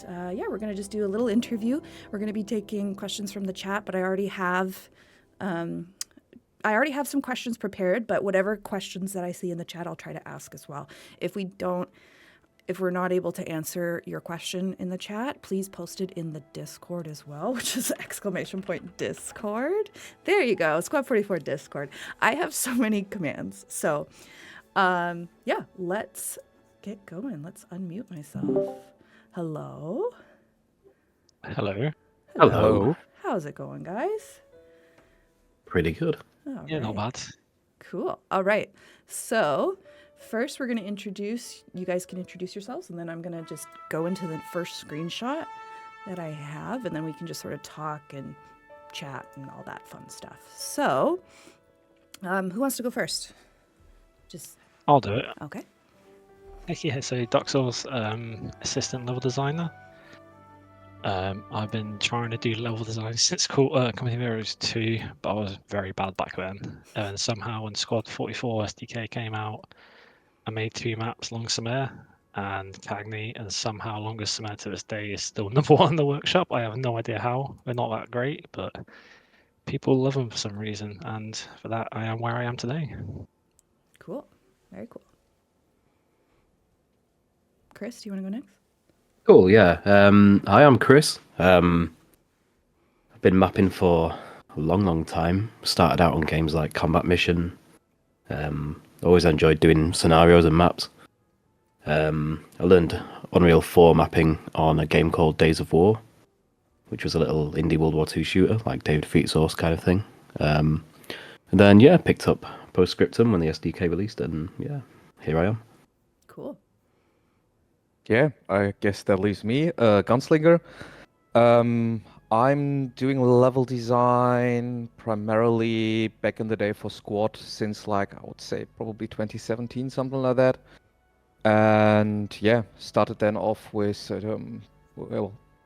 yeah, we're going to just do a little interview. We're going to be taking questions from the chat, but I already have some questions prepared, but whatever questions that I see in the chat, I'll try to ask as well. If we're not able to answer your question in the chat, please post it in the Discord as well, which is !Discord. There you go, Squad 44 Discord. I have so many commands. So, yeah, let's get going. Let's unmute myself. Hello? Hello. Hello. How's it going, guys? Pretty good. All Yeah, not right. bad. Cool. All right. So first we're going to you guys can introduce yourselves, and then I'm going to just go into the first screenshot that I have, and then we can just sort of talk and chat and all that fun stuff. So who wants to go first? I'll do it. Okay. Yeah, so McDuckSauce, assistant level designer. I've been trying to do level design since Company of Heroes 2, but I was very bad back then. And somehow when Squad 44 SDK came out, I made 2 maps, Long Samare and Cagney, and somehow Longest Samare to this day is still number 1 in the workshop. I have no idea how. They're not that great, but people love them for some reason, and for that I am where I am today. Cool. Very cool. Chris, do you want to go next? Cool, yeah. Hi, I'm Chris. I've been mapping for a long time. Started out on games like Combat Mission. Always enjoyed doing scenarios and maps. I learned Unreal 4 mapping on a game called Days of War, which was a little indie World War II shooter, like David Feetsource kind of thing. And then, yeah, picked up Postscriptum when the SDK released, and yeah, here I am. Cool. Yeah, I guess that leaves me, Gunslinger. I'm doing level design primarily back in the day for Squad since I would say probably 2017, something like that. And yeah, started then off with,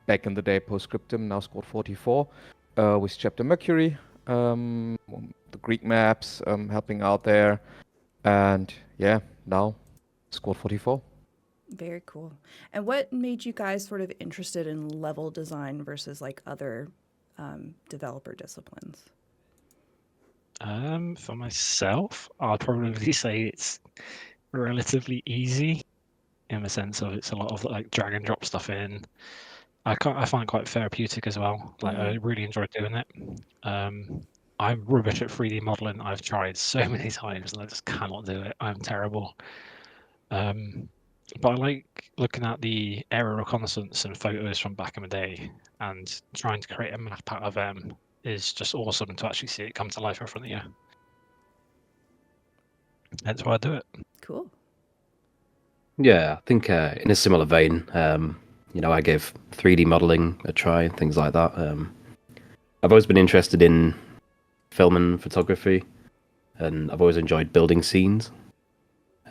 back in the day Postscriptum, now Squad 44, with chapter Mercury, the Greek maps, helping out there. And yeah, now Squad 44. Very cool. And what made you guys sort of interested in level design versus like other developer disciplines? For myself, I'd probably say it's relatively easy in the sense of it's a lot of like drag and drop stuff in. I find it quite therapeutic as well. Like I really enjoy doing it. I'm rubbish at 3D modeling. I've tried so many times and I just cannot do it. I'm terrible. But I like looking at the aerial reconnaissance and photos from back in the day and trying to create a map out of them is just awesome to actually see it come to life in front of you. That's why I do it. Cool. Yeah, I think in a similar vein, I gave 3D modeling a try and things like that. I've always been interested in film and photography, and I've always enjoyed building scenes.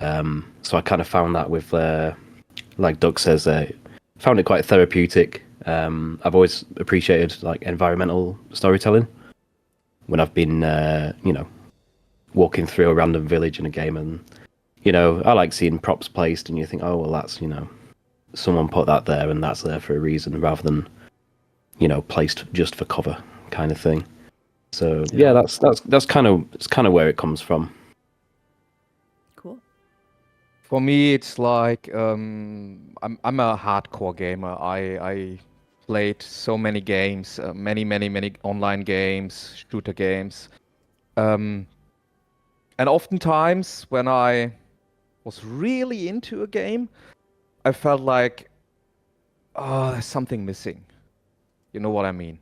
So I kind of found that with, like Doug says, found it quite therapeutic. I've always appreciated like environmental storytelling when I've been, walking through a random village in a game, and I like seeing props placed, and you think, oh well, that's someone put that there, and that's there for a reason, rather than placed just for cover kind of thing. So yeah, that's kind of where it comes from. Cool. For me, it's like I'm a hardcore gamer. I played so many games, many online games, shooter games, and oftentimes when I was really into a game, I felt like, oh, there's something missing. You know what I mean?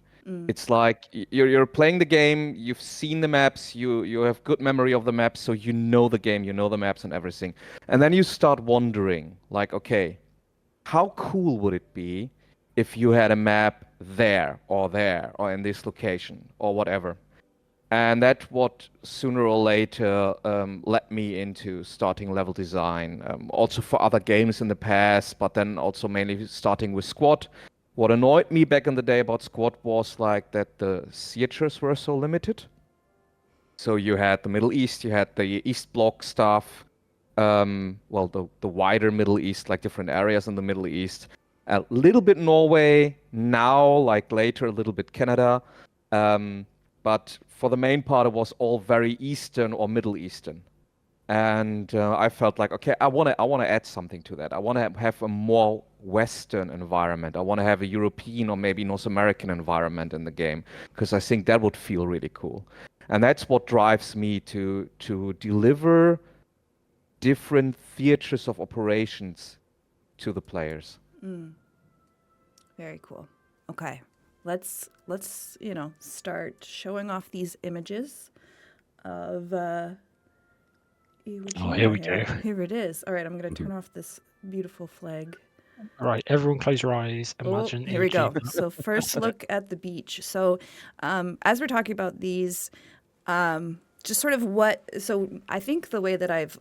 It's like you're playing the game, you've seen the maps, you have good memory of the maps, so you know the game, you know the maps and everything. And then you start wondering, like, okay, how cool would it be if you had a map there, or in this location, or whatever? And that's what sooner or later led me into starting level design, also for other games in the past, but then also mainly starting with Squad. What annoyed me back in the day about Squad was like that the theaters were so limited. So you had the Middle East, you had the East Bloc stuff, the wider Middle East, like different areas in the Middle East. a little bit Norway, now, like later, a little bit Canada. But for the main part, it was all very Eastern or Middle Eastern. And I felt like, okay, I want to add something to that. I want to have a more Western environment. I want to have a European or maybe North American environment in the game, because I think that would feel really cool. And that's what drives me to deliver different theaters of operations to the players. Very cool. Okay, let's start showing off these images of Iwo Jima. Oh, here we go. Here it is. All right, I'm going to turn off this beautiful flag. All right, everyone close your eyes. Imagine here we Iwo go. Jima. So first look at the beach. So as we're talking about these, just sort of so I think the way that I've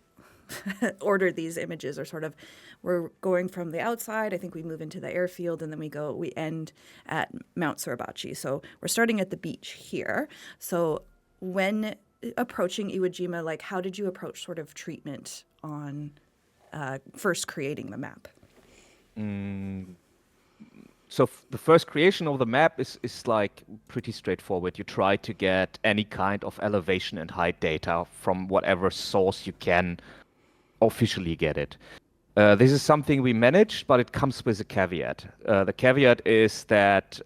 ordered these images are sort of, we're going from the outside, I think we move into the airfield, and then we end at Mount Suribachi. So we're starting at the beach here. So when approaching Iwo Jima, like, how did you approach sort of treatment on first creating the map? So the first creation of the map is like pretty straightforward. You try to get any kind of elevation and height data from whatever source you can officially get it. This is something we managed, but it comes with a caveat. The caveat is that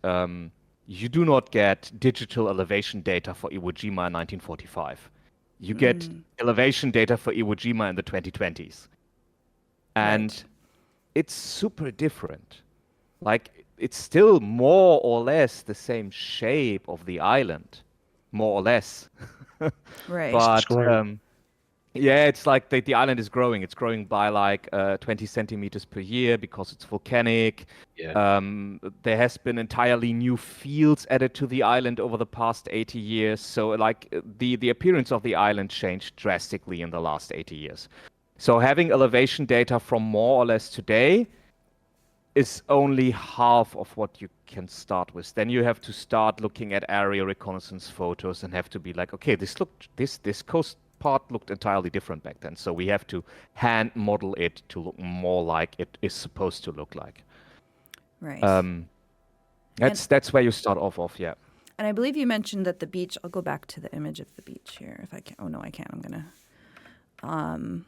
you do not get digital elevation data for Iwo Jima in 1945. You get elevation data for Iwo Jima in the 2020s. And it's super different. Like, it's still more or less the same shape of the island, more or less. Right. But yeah, it's like the island is growing. It's growing by like 20 centimeters per year because it's volcanic. Yeah. There has been entirely new fields added to the island over the past 80 years. So like the appearance of the island changed drastically in the last 80 years. So having elevation data from more or less today is only half of what you can start with. Then you have to start looking at area reconnaissance photos and have to be like, okay, this coast part looked entirely different back then. So we have to hand model it to look more like it is supposed to look like. Right. That's where you start off, yeah. And I believe you mentioned that the beach, I'll go back to the image of the beach here if I can. Oh, no, I can't. I'm going to.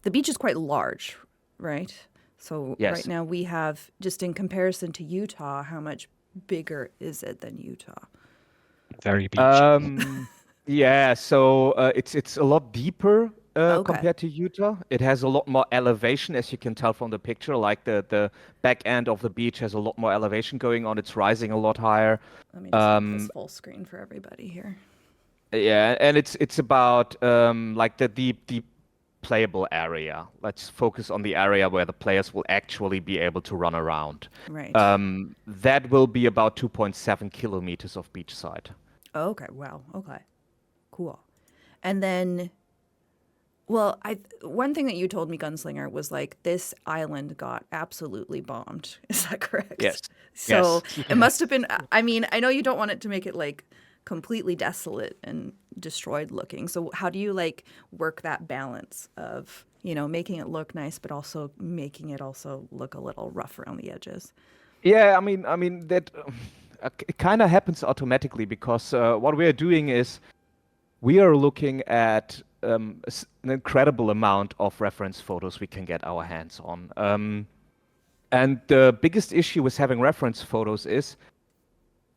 The beach is quite large, right? So Yes. Right now we have, just in comparison to Utah, how much bigger is it than Utah? Very beachy. Yeah, so it's a lot deeper Okay. compared to Utah. It has a lot more elevation, as you can tell from the picture. Like the back end of the beach has a lot more elevation going on. It's rising a lot higher. Let me just make this full screen for everybody here. Yeah, and it's about like the deep playable area. Let's focus on the area where the players will actually be able to run around. Right. That will be about 2.7 kilometers of beachside. Oh, okay. Wow. Okay. Cool. And then, well, one thing that you told me, Gunslinger, was like this island got absolutely bombed. Is that correct? Yes. So Yes. it must have been, I mean, I know you don't want it to make it like completely desolate and destroyed looking. So how do you like work that balance of, making it look nice, but also making it also look a little rough around the edges? Yeah, I mean that it kind of happens automatically because what we are doing is we are looking at an incredible amount of reference photos we can get our hands on. And the biggest issue with having reference photos is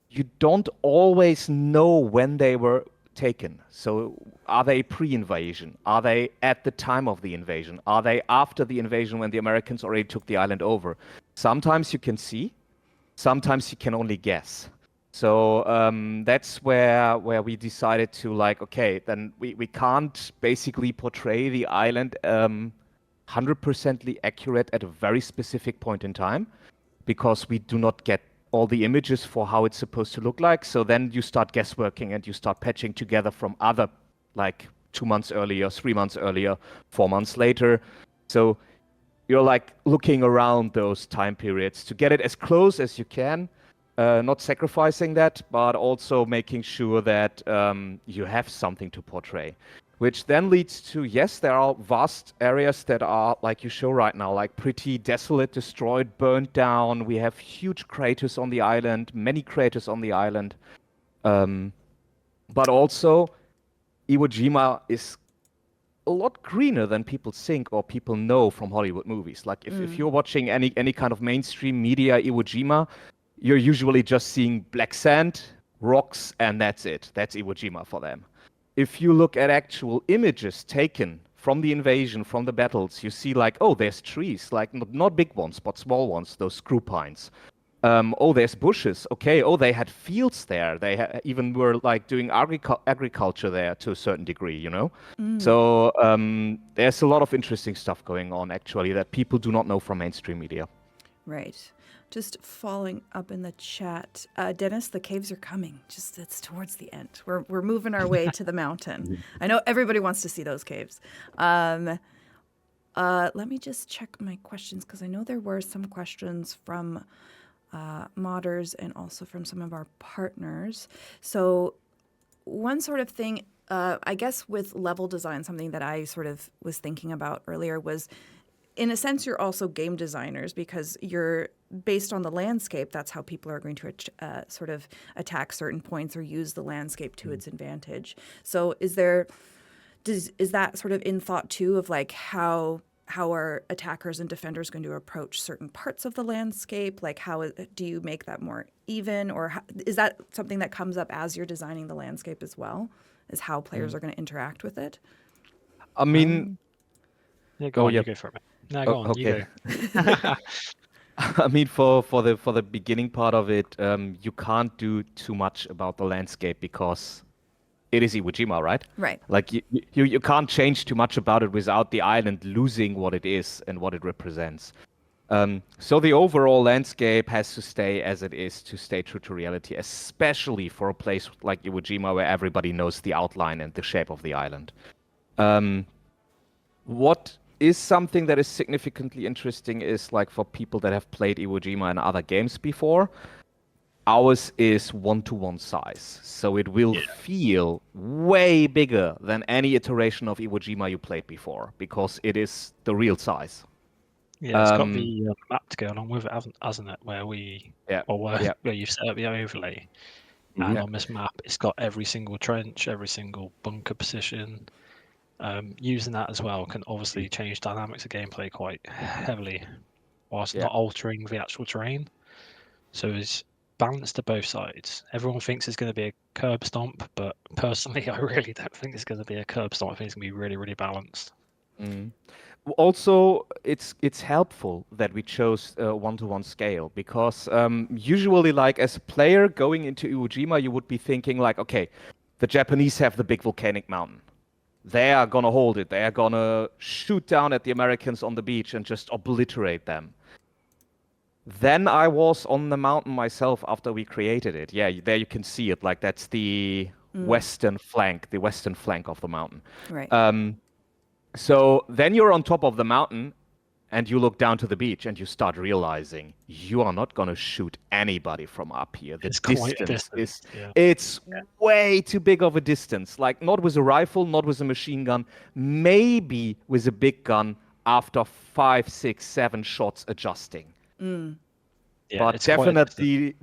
you don't always know when they were taken. So are they pre-invasion? Are they at the time of the invasion? Are they after the invasion when the Americans already took the island over? Sometimes you can see, sometimes you can only guess. So that's where we decided to like, okay, then we can't basically portray the island 100% accurate at a very specific point in time because we do not get all the images for how it's supposed to look like. So then you start guessworking and you start patching together from other, like 2 months earlier, 3 months earlier, 4 months later. So you're like looking around those time periods to get it as close as you can, not sacrificing that, but also making sure that you have something to portray. which then leads to, yes, there are vast areas that are, like you show right now, like pretty desolate, destroyed, burned down. We have huge craters on the island, many craters on the island. But also, Iwo Jima is a lot greener than people think or people know from Hollywood movies. Like if you're watching any kind of mainstream media Iwo Jima, you're usually just seeing black sand, rocks, and that's it. That's Iwo Jima for them. If you look at actual images taken from the invasion, from the battles, you see like, oh, there's trees, like not big ones, but small ones, those screw pines. Oh, there's bushes. Okay. Oh, they had fields there. They even were like doing agriculture there to a certain degree, you know? So there's a lot of interesting stuff going on, actually, that people do not know from mainstream media. Right. Just following up in the chat, Dennis, the caves are coming. Just it's towards the end. We're moving our way to the mountain. I know everybody wants to see those caves. Let me just check my questions because I know there were some questions from modders and also from some of our partners. So one sort of thing, I guess with level design, something that I sort of was thinking about earlier was, in a sense, you're also game designers because you're based on the landscape. That's how people are going to sort of attack certain points or use the landscape to its advantage. So is that sort of in thought too of like how are attackers and defenders going to approach certain parts of the landscape? Like how do you make that more even, or is that something that comes up as you're designing the landscape as well, is how players are going to interact with it? I mean, yeah, go on, you go for it. No, go on, okay. you go. I mean, for the beginning part of it, you can't do too much about the landscape because it is Iwo Jima, right? Right. Like you can't change too much about it without the island losing what it is and what it represents. So the overall landscape has to stay as it is to stay true to reality, especially for a place like Iwo Jima where everybody knows the outline and the shape of the island. What is something that is significantly interesting is like for people that have played Iwo Jima and other games before, ours is 1-to-1 size. So it will feel way bigger than any iteration of Iwo Jima you played before because it is the real size. Yeah, it's got the map to go along with it, hasn't it? Where where you've set up the overlay. And on this map, it's got every single trench, every single bunker position. Using that as well can obviously change dynamics of gameplay quite heavily, whilst not altering the actual terrain. So it's balanced to both sides. Everyone thinks it's going to be a curb stomp, but personally, I really don't think it's going to be a curb stomp. I think it's going to be really, really balanced. Also, it's helpful that we chose a 1-to-1 scale because usually, like as a player going into Iwo Jima, you would be thinking like, okay, the Japanese have the big volcanic mountain. They are gonna hold it. They are gonna shoot down at the Americans on the beach and just obliterate them. Then I was on the mountain myself after we created it. Yeah, there you can see it. Like that's the western flank of the mountain. Right. So then you're on top of the mountain and you look down to the beach and you start realizing you are not going to shoot anybody from up here. The distance is it's way too big of a distance. Like not with a rifle, not with a machine gun, maybe with a big gun after 5, 6, 7 shots adjusting. But definitely,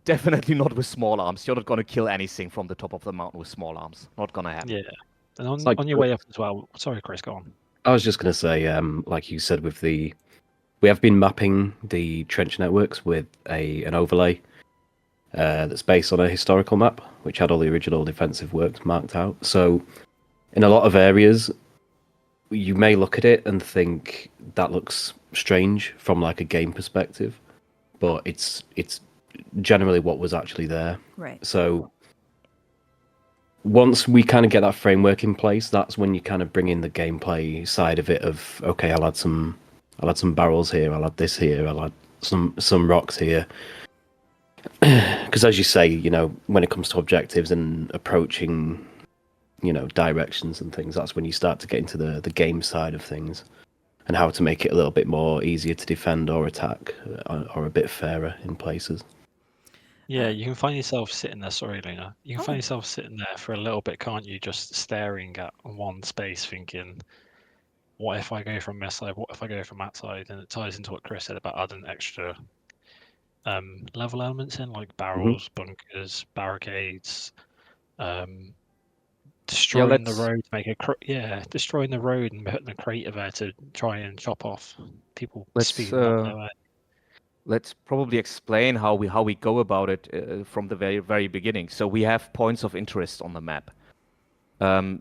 definitely not with small arms. You're not going to kill anything from the top of the mountain with small arms. Not going to happen. Yeah. And on your way up as well. Sorry, Chris, go on. I was just going to say, like you said, we have been mapping the trench networks with an overlay that's based on a historical map, which had all the original defensive works marked out. So in a lot of areas, you may look at it and think that looks strange from like a game perspective, but it's generally what was actually there. Right. So once we kind of get that framework in place, that's when you kind of bring in the gameplay side of it of, okay, I'll add some barrels here, I'll add this here, I'll add some rocks here. Because as you say, you know, when it comes to objectives and approaching, you know, directions and things, that's when you start to get into the game side of things and how to make it a little bit more easier to defend or attack or a bit fairer in places. Yeah, you can find yourself sitting there. Sorry, Lena. You can Oh. find yourself sitting there for a little bit, can't you? Just staring at one space, thinking, "What if I go from this side? What if I go from that side?" And it ties into what Chris said about adding extra level elements in, like barrels, bunkers, barricades, um, Yeah, destroying the let's road to make destroying the road and putting a crater there to try and chop off people let's speeding on their way. let's probably explain how we go about it from the very beginning. So we have points of interest on the map.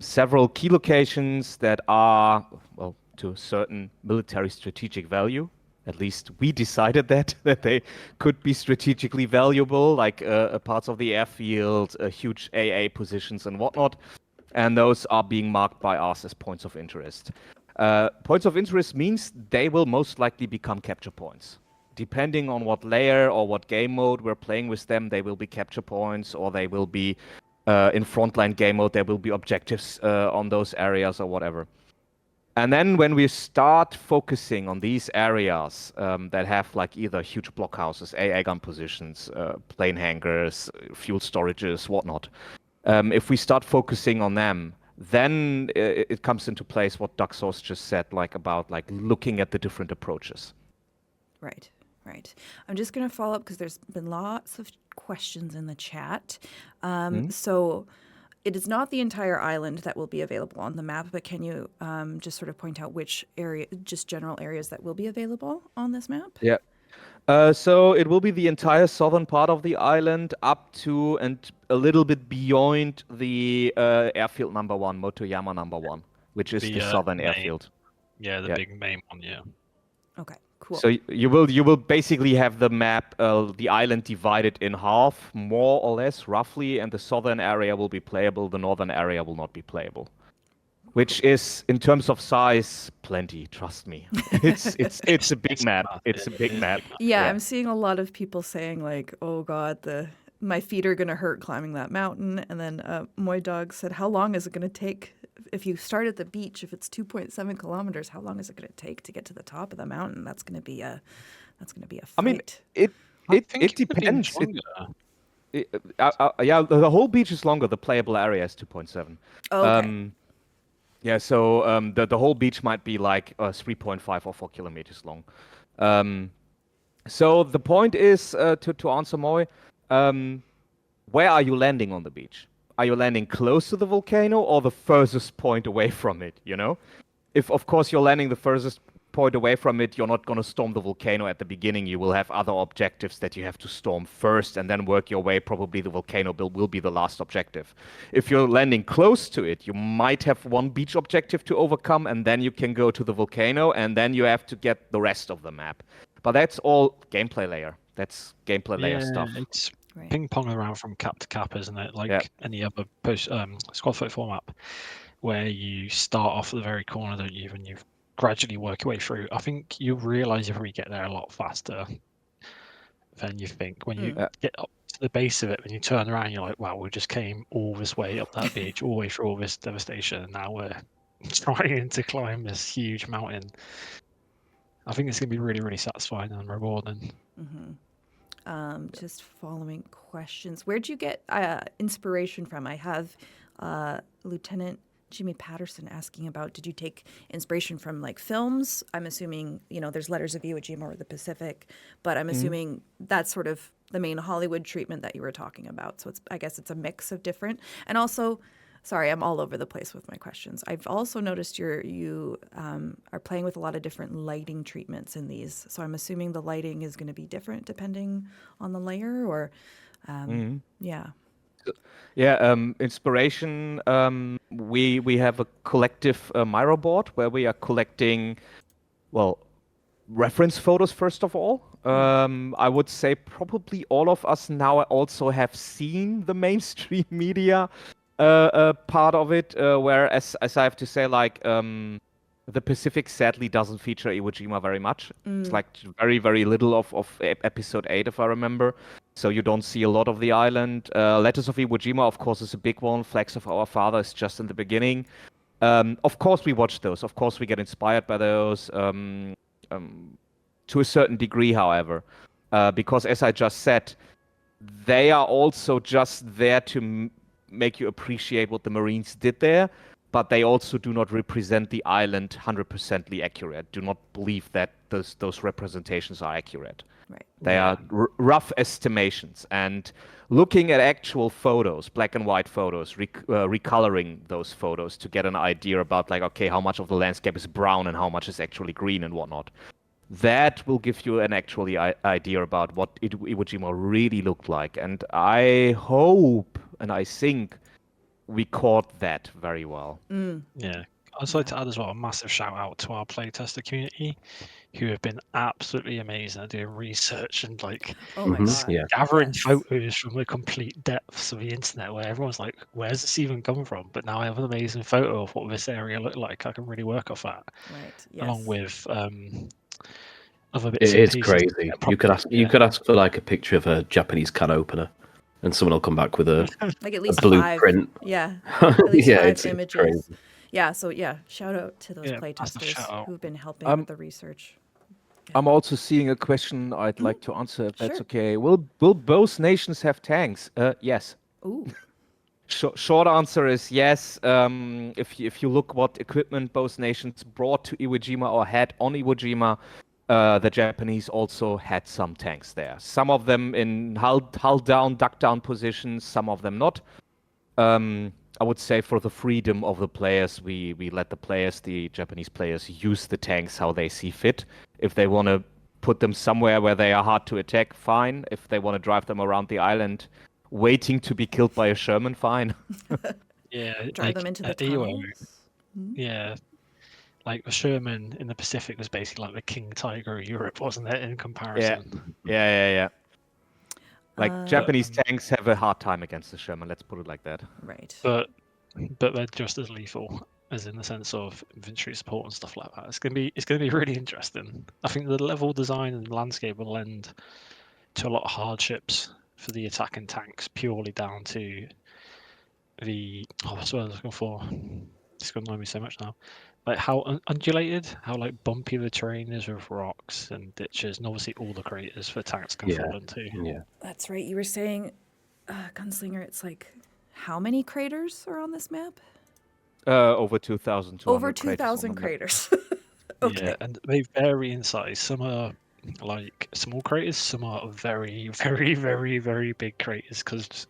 Several key locations that are, well, to a certain military strategic value. At least we decided that they could be strategically valuable, like parts of the airfield, huge AA positions and whatnot. And those are being marked by us as points of interest. Points of interest means they will most likely become capture points. Depending on what layer or what game mode we're playing with them, they will be capture points, or they will be in frontline game mode, there will be objectives on those areas or whatever. And then when we start focusing on these areas that have like either huge blockhouses, AA gun positions, plane hangars, fuel storages, whatnot, if we start focusing on them, then it comes into place what McDuckSauce just said, like about like looking at the different approaches. Right. Right. I'm just going to follow up because there's been lots of questions in the chat. So it is not the entire island that will be available on the map, but can you just sort of point out which area, just general areas that will be available on this map? Yeah. So it will be the entire southern part of the island up to and a little bit beyond the airfield number 1, Motoyama number 1, which is the southern airfield. Yeah, the big main one, yeah. Okay, cool. So you will basically have the map, the island divided in half, more or less, roughly, and the southern area will be playable, the northern area will not be playable. Which is, in terms of size, plenty. Trust me, it's a big map. It's a big map. Yeah, I'm seeing a lot of people saying like, "Oh God, my feet are gonna hurt climbing that mountain." And then Moy Dog said, "How long is it gonna take if you start at the beach? If it's 2.7 kilometers, how long is it gonna take to get to the top of the mountain? That's gonna be a fight." I mean, it depends. Yeah, the whole beach is longer. The playable area is 2.7. Oh, okay. Yeah, so the whole beach might be like 3.5 or 4 kilometers long. So the point is, to answer Moy, where are you landing on the beach? Are you landing close to the volcano or the furthest point away from it, you know? If, of course, you're landing the furthest point away from it, you're not going to storm the volcano at the beginning. You will have other objectives that you have to storm first and then work your way. Probably the volcano will be the last objective. If you're landing close to it, you might have one beach objective to overcome, and then you can go to the volcano, and then you have to get the rest of the map. But that's all gameplay layer. That's gameplay layer stuff. It's ping pong around from cap to cap, isn't it? Like any other squad fight format, where you start off at the very corner, don't you? And you gradually work your way through. I think you realise you probably get there a lot faster than you think. When you get up to the base of it, when you turn around, you're like, wow, we just came all this way up that beach, all the way through all this devastation, and now we're trying to climb this huge mountain. I think it's going to be really, really satisfying and rewarding. Just following questions. Where'd you get inspiration from? I have Lieutenant Jimmy Patterson asking about, did you take inspiration from like films? I'm assuming, there's Letters of Iwo Jima or the Pacific, but I'm assuming that's sort of the main Hollywood treatment that you were talking about. So I guess it's a mix of different. And also, sorry, I'm all over the place with my questions. I've also noticed you are playing with a lot of different lighting treatments in these. So I'm assuming the lighting is going to be different depending on the layer, or yeah. Yeah, inspiration. We have a collective Miro board where we are collecting, reference photos first of all. I would say probably all of us now also have seen the mainstream media part of it, whereas I have to say, like, the Pacific sadly doesn't feature Iwo Jima very much. It's like very, very little of episode 8, if I remember. So you don't see a lot of the island. Letters of Iwo Jima, of course, is a big one. Flags of Our Father is just in the beginning. Of course, we watch those. Of course, we get inspired by those to a certain degree, however. Because as I just said, they are also just there to make you appreciate what the Marines did there, but they also do not represent the island 100% accurate. Do not believe that those representations are accurate. Right. They are rough estimations. And looking at actual photos, black and white photos, recoloring those photos to get an idea about, like, okay, how much of the landscape is brown and how much is actually green and whatnot. That will give you an actually idea about what Iwo Jima really looked like. And I hope and I think we caught that very well. Yeah. I'd like to add as well a massive shout out to our playtester community, who have been absolutely amazing at doing research and like Oh my Mhm, god. yeah. gathering Yes. photos from the complete depths of the internet, where everyone's like, "Where's this even come from?" But now I have an amazing photo of what this area looked like. I can really work off that, Right. Yes. along with other bits It and is pieces. crazy. You could ask for like a picture of a Japanese can opener, and someone will come back with a Like at least blueprint. 5. Yeah. At least Yeah, 5 it's images. crazy. Yeah, so yeah, shout out to those Yeah, massive shout playtesters out. who've been helping with the research. I'm also seeing a question I'd like to answer, if that's Sure. okay. Will both nations have tanks? Yes. Ooh. Short answer is yes. If you look what equipment both nations brought to Iwo Jima or had on Iwo Jima, the Japanese also had some tanks there. Some of them in hull down, duck down positions. Some of them not. I would say for the freedom of the players, we let the Japanese players, use the tanks how they see fit. If they want to put them somewhere where they are hard to attack, fine. If they want to drive them around the island, waiting to be killed by a Sherman, fine. Yeah, Drive them into the at Iwo, tunnels. yeah, like the Sherman in the Pacific was basically like the King Tiger of Europe, wasn't it? In comparison. Yeah. Like Japanese tanks have a hard time against the Sherman. Let's put it like that. Right. But they're just as lethal, as in the sense of infantry support and stuff like that. It's gonna be really interesting. I think the level design and landscape will lend to a lot of hardships for the attacking tanks, purely down to the what's what I was looking for. It's gonna annoy me so much now. Like how undulated, how like bumpy the terrain is with rocks and ditches, and obviously all the craters for tanks can fall into. Yeah. That's right. You were saying, Gunslinger, it's like how many craters are on this map? Over 2,200. Over craters on the 2,000 map. craters. Okay. Yeah, and they vary in size. Some are like small craters, some are very, very, very, very big craters. Because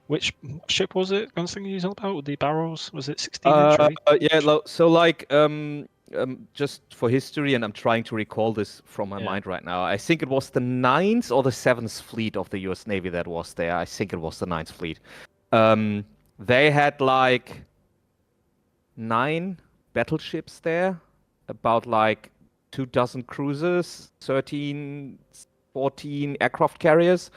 which ship was it? Gunslinger you talking about with the barrels? Was it 16-inch or 8? Yeah, so like just for history, and I'm trying to recall this from my mind right now. I think it was the 9th or the 7th fleet of the U.S. Navy that was there. I think it was the 9th fleet. They had like 9 battleships there, about like 24 cruisers, 13, 14 aircraft carriers.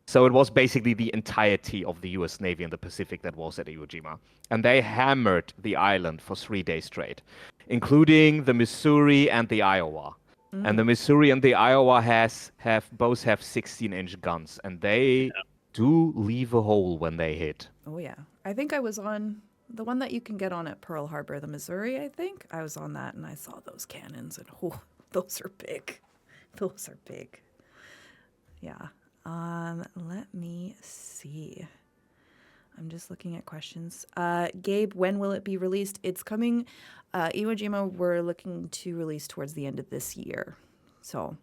So it was basically the entirety of the US Navy in the Pacific that was at Iwo Jima. And they hammered the island for 3 days straight, including the Missouri and the Iowa. And the Missouri and the Iowa both have 16-inch guns, and they do leave a hole when they hit. Oh, yeah. I think I was on the one that you can get on at Pearl Harbor, the Missouri, I think. I was on that, and I saw those cannons, and those are big. Those are big. Yeah. Let me see. I'm just looking at questions. Gabe, when will it be released? It's coming. Iwo Jima, we're looking to release towards the end of this year. So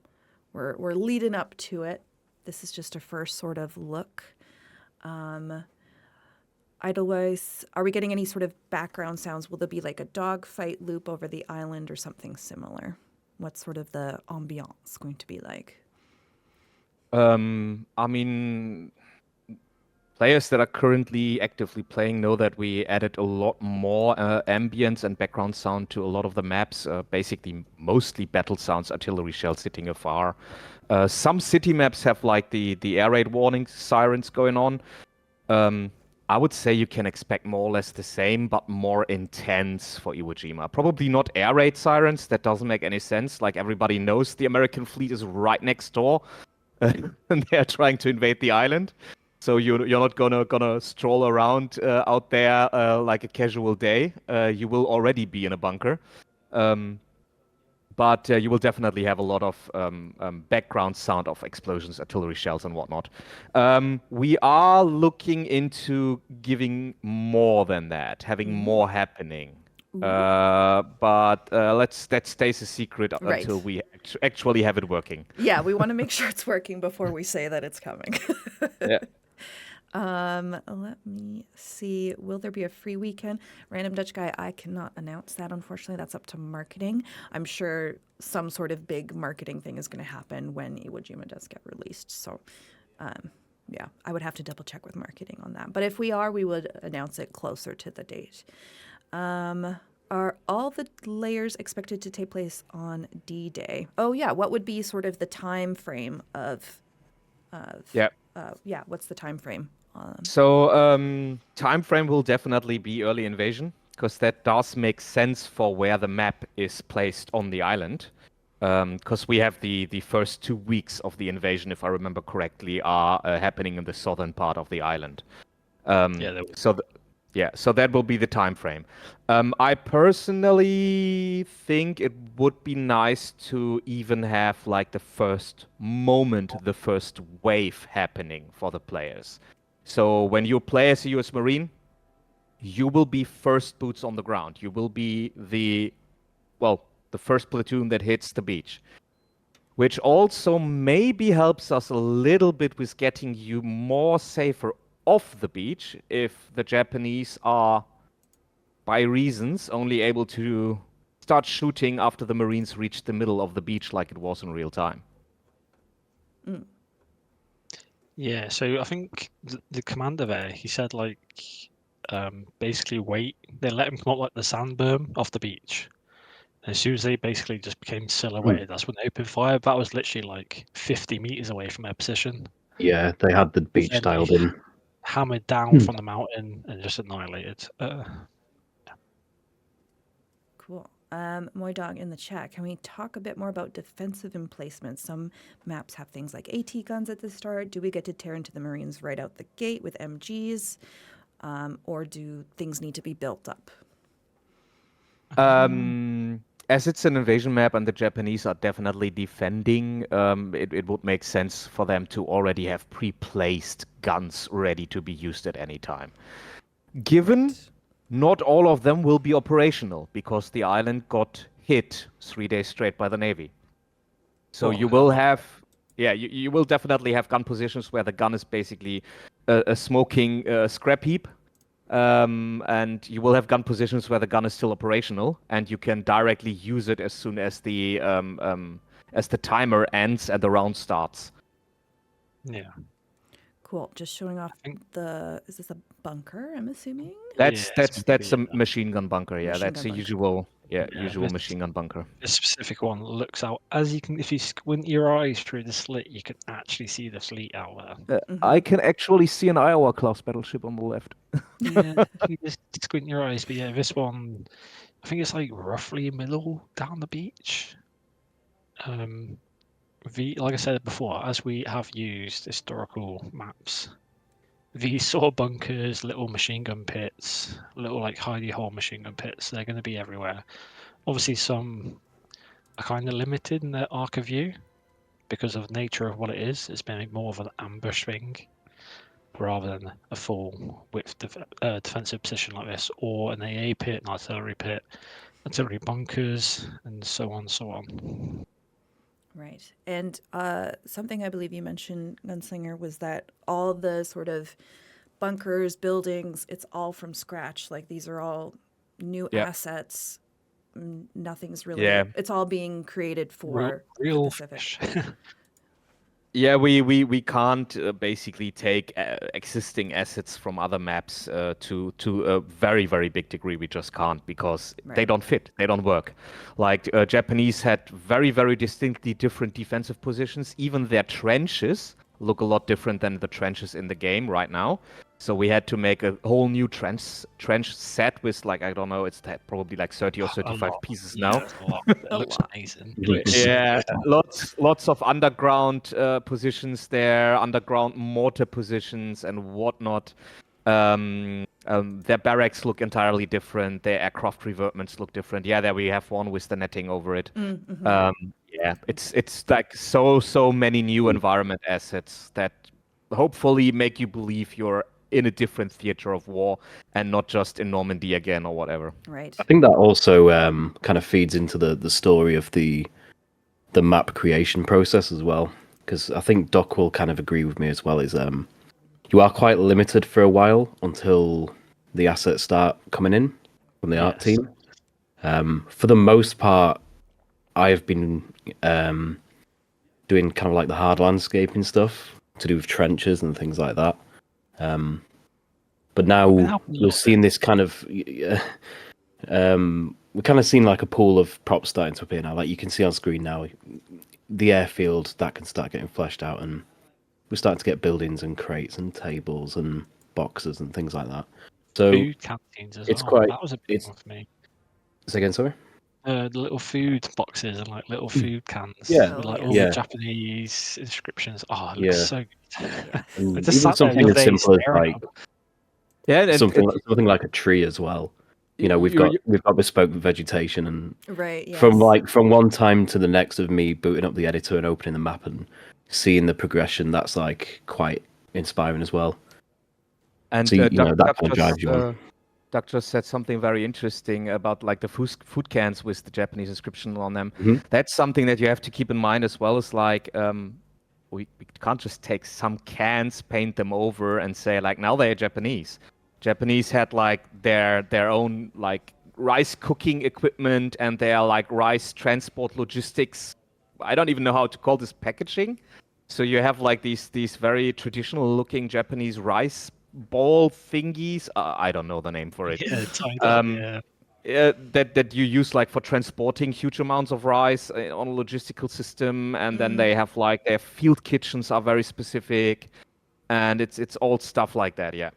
we're leading up to it. This is just a first sort of look. Idolize, are we getting any sort of background sounds? Will there be like a dogfight loop over the island or something similar? What's sort of the ambiance going to be like? I mean, players that are currently actively playing know that we added a lot more ambience and background sound to a lot of the maps. Basically, mostly battle sounds, artillery shells hitting afar. Some city maps have like the air raid warning sirens going on. I would say you can expect more or less the same, but more intense for Iwo Jima. Probably not air raid sirens. That doesn't make any sense. Like everybody knows, the American fleet is right next door. And they're trying to invade the island, so you're not gonna stroll around out there like a casual day. You will already be in a bunker. but you will definitely have a lot of background sound of explosions, artillery shells, and whatnot. We are looking into giving more than that, having more happening. But that stays a secret Right. until we actually have it working. Yeah, we want to make sure it's working before we say that it's coming. Yeah. Let me see. Will there be a free weekend? Random Dutch guy, I cannot announce that, unfortunately. That's up to marketing. I'm sure some sort of big marketing thing is going to happen when Iwo Jima does get released. So, yeah, I would have to double check with marketing on that. But if we are, we would announce it closer to the date. Are all the layers expected to take place on D-Day? Oh, yeah. What would be sort of the time frame of Yeah. what's the time frame? So time frame will definitely be early invasion, because that does make sense for where the map is placed on the island. Because we have the first 2 weeks of the invasion, if I remember correctly, are happening in the southern part of the island. So that will be the time frame. I personally think it would be nice to even have like the first moment, the first wave happening for the players. So when you play as a US Marine, you will be first boots on the ground. You will be the first platoon that hits the beach. Which also maybe helps us a little bit with getting you more safer off the beach if the Japanese are, by reasons, only able to start shooting after the Marines reach the middle of the beach like it was in real time. Yeah, so I think the commander there, he said like, basically wait. They let him come up like the sand berm off the beach. And as soon as they basically just became silhouetted, that's when they opened fire. That was literally like 50 meters away from their position. Yeah, they had the beach Then dialed they in. hammered down from the mountain and just annihilated. Cool. Moy Dog in the chat, can we talk a bit more about defensive emplacements? Some maps have things like AT guns at the start. Do we get to tear into the Marines right out the gate with MGs? Or do things need to be built up? As it's an invasion map and the Japanese are definitely defending, it would make sense for them to already have pre-placed guns ready to be used at any time. Given not all of them will be operational because the island got hit 3 days straight by the Navy. So you will have, you will definitely have gun positions where the gun is basically a smoking scrap heap. And you will have gun positions where the gun is still operational, and you can directly use it as soon as the timer ends and the round starts. Yeah. Cool. Just showing off is this a bunker, I'm assuming? That's a machine gun bunker. Yeah, Machine that's gun a bunker. usual machine gun bunker. This specific one looks out as you can. If you squint your eyes through the slit, you can actually see the fleet out there. I can actually see an Iowa class battleship on the left. Yeah, you just squint your eyes. But yeah, this one, I think it's like roughly middle down the beach. Like I said before, as we have used historical maps, these sort of bunkers, little machine gun pits, little like hidey hole machine gun pits, they're going to be everywhere. Obviously, some are kind of limited in their arc of view because of the nature of what it is. It's been more of an ambush thing rather than a full width defensive position like this, or an AA pit, an artillery pit, artillery bunkers, and so on, so on. Right. And something I believe you mentioned, Gunslinger, was that all the sort of bunkers, buildings, it's all from scratch. Like these are all new assets. Nothing's really, it's all being created for real the Pacific. Yeah, we can't basically take existing assets from other maps to a very, very big degree. We just can't because they don't fit. They don't work. Like Japanese had very, very distinctly different defensive positions. Even their trenches look a lot different than the trenches in the game right now. So we had to make a whole new trench set with like, I don't know, it's probably like 30 or 35 pieces now. It looks amazing. Yeah, lots of underground positions there, underground mortar positions and whatnot. Their barracks look entirely different. Their aircraft revetments look different. Yeah, there we have one with the netting over it. Yeah, it's like so many new environment assets that hopefully make you believe you're in a different theater of war and not just in Normandy again or whatever. Right. I think that also kind of feeds into the story of the map creation process as well, because I think Doc will kind of agree with me as well. Is you are quite limited for a while until the assets start coming in from the art team. For the most part, I have been doing kind of like the hard landscaping stuff to do with trenches and things like that. But now we're seeing this kind of we're kind of seeing like a pool of props starting to appear now. Like you can see on screen now, the airfield that can start getting fleshed out, and we're starting to get buildings and crates and tables and boxes and things like that. So food canteens as it's well. quite. That was a big one for me. Say again, sorry. The little food boxes and like little food cans. Yeah. With, like Oh, all yeah. the Japanese inscriptions. Oh, it looks Yeah. so good. And I just even sat there the something other as day simple as staring like at them. Yeah, and something like a tree as well. You know, we've got bespoke vegetation, and Right. Yes. from one time to the next of me booting up the editor and opening the map and seeing the progression, that's like quite inspiring as well. And So that kind Doug of drives you on. Doug just said something very interesting about like the food cans with the Japanese inscription on them. Mhm. That's something that you have to keep in mind as well. As like we can't just take some cans, paint them over, and say like now they're Japanese. Japanese had like their own like rice cooking equipment and their like rice transport logistics. I don't even know how to call this packaging. So you have like these very traditional looking Japanese rice ball thingies. I don't know the name for it. Yeah, tied up, yeah. That you use like for transporting huge amounts of rice on a logistical system, and then they have like their field kitchens are very specific, and it's all stuff like that. Yeah.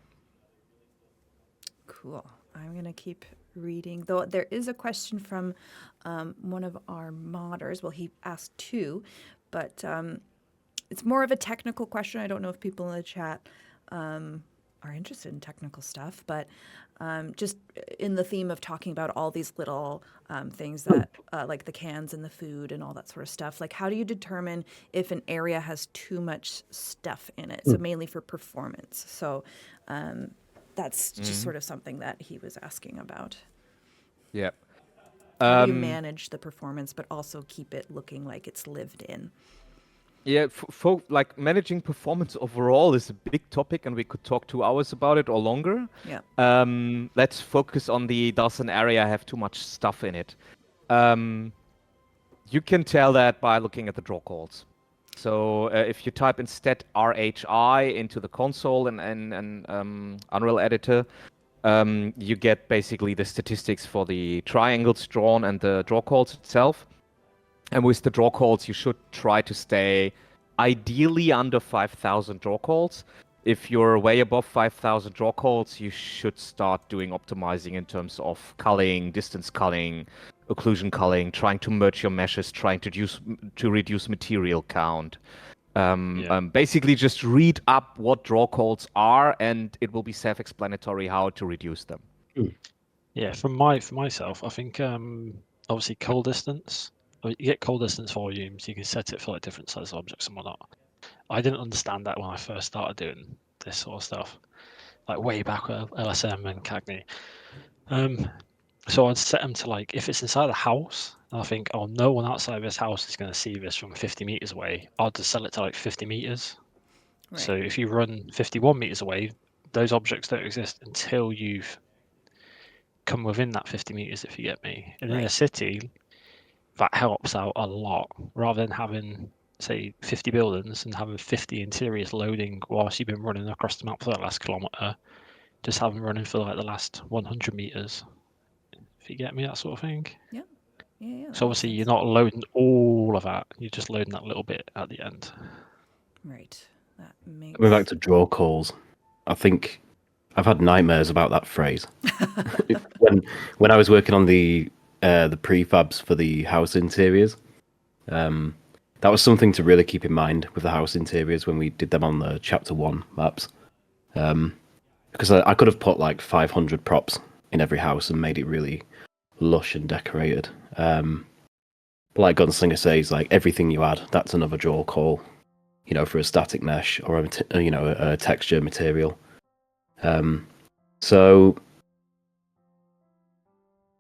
Cool. I'm going to keep reading. Though there is a question from one of our modders. Well, he asked two, but it's more of a technical question. I don't know if people in the chat are interested in technical stuff, but just in the theme of talking about all these little things that, like the cans and the food and all that sort of stuff, like how do you determine if an area has too much stuff in it? So mainly for performance. So that's just sort of something that he was asking about. Yeah. How do you manage the performance, but also keep it looking like it's lived in? Yeah, for like managing performance overall is a big topic, and we could talk 2 hours about it or longer. Yeah. Let's focus on does an area have too much stuff in it? You can tell that by looking at the draw calls. So if you type instead RHI into the console and Unreal Editor, you get basically the statistics for the triangles drawn and the draw calls itself. And with the draw calls, you should try to stay ideally under 5,000 draw calls. If you're way above 5,000 draw calls, you should start doing optimizing in terms of culling, distance culling, occlusion culling, trying to merge your meshes, trying to reduce material count. Basically, just read up what draw calls are, and it will be self-explanatory how to reduce them. Yeah, for myself, I think obviously coal distance. You get coal distance volumes. You can set it for like different size objects and whatnot. I didn't understand that when I first started doing this sort of stuff, like way back with LSM and Cagney. So I'd set them to like if it's inside the house, and I think, oh, no one outside this house is going to see this from 50 meters away. I'll just sell it to like 50 meters. Right. So if you run 51 meters away, those objects don't exist until you've come within that 50 meters, if you get me. And in a city, that helps out a lot, rather than having, say, 50 buildings and having 50 interiors loading whilst you've been running across the map for that last kilometre. Just have them running for like the last 100 meters, if you get me, that sort of thing. Yeah. So obviously you're not loading all of that, you're just loading that little bit at the end. Right. That makes... Coming back to draw calls, I think I've had nightmares about that phrase. when I was working on the prefabs for the house interiors, that was something to really keep in mind with the house interiors when we did them on the chapter 1 maps. because I could have put like 500 props in every house and made it really lush and decorated. But like Gunslinger says, like everything you add, that's another draw call, for a static mesh or a texture material. So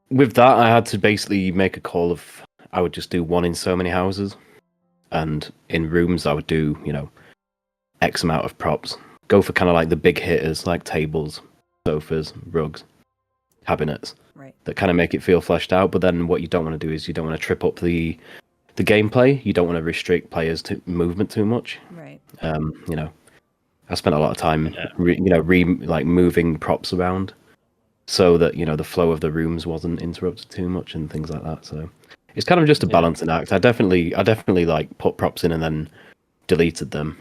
with that, I had to basically make a call of I would just do one in so many houses, and in rooms I would do X amount of props. Go for kind of like the big hitters, like tables, sofas, rugs, cabinets, Right. that kind of make it feel fleshed out. But then what you don't want to do is you don't want to trip up the gameplay. You don't want to restrict players to movement too much. Right. I spent a lot of time, moving props around so that the flow of the rooms wasn't interrupted too much and things like that. So it's kind of just a balancing act. I definitely like put props in and then deleted them,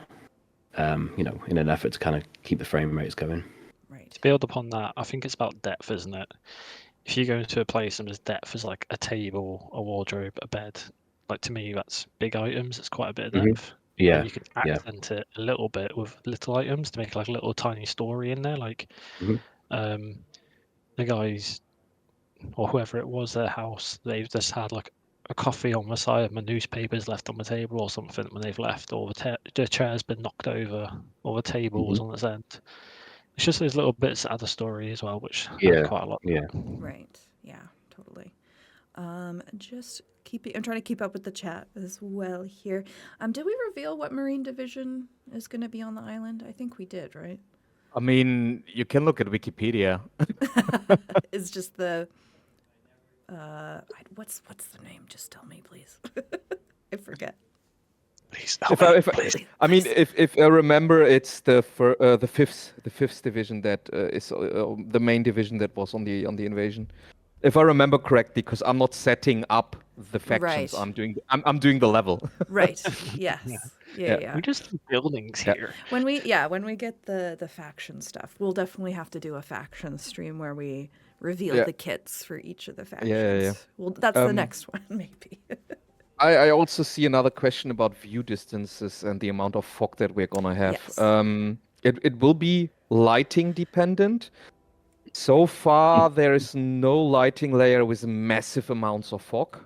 in an effort to kind of keep the frame rates going. Right. To build upon that, I think it's about depth, isn't it? If you go into a place and there's depth as like a table, a wardrobe, a bed, like to me that's big items. It's quite a bit of depth. Yeah, And you can accent it a little bit with little items to make like a little tiny story in there. Like the guys or whoever it was, their house, they've just had like a coffee on the side, my newspapers left on the table or something when they've left, or the chair's been knocked over, or the table was on its end. It's just those little bits that add a story as well, which add quite a lot. Yeah. Right. Yeah, totally. I'm trying to keep up with the chat as well here. Did we reveal what Marine Division is going to be on the island? I think we did, right? I mean, you can look at Wikipedia. It's just the what's the name? Just tell me, please. I forget. Please, if I remember, it's the fifth division that is the main division that was on the invasion. If I remember correctly, because I'm not setting up the factions, Right. I'm doing the level. Right. Yes. Yeah. We just do buildings here. When we get the faction stuff, we'll definitely have to do a faction stream where we reveal the kits for each of the factions. Yeah. Well, that's the next one, maybe. I also see another question about view distances and the amount of fog that we're gonna have. Yes. It will be lighting dependent. So far, there is no lighting layer with massive amounts of fog.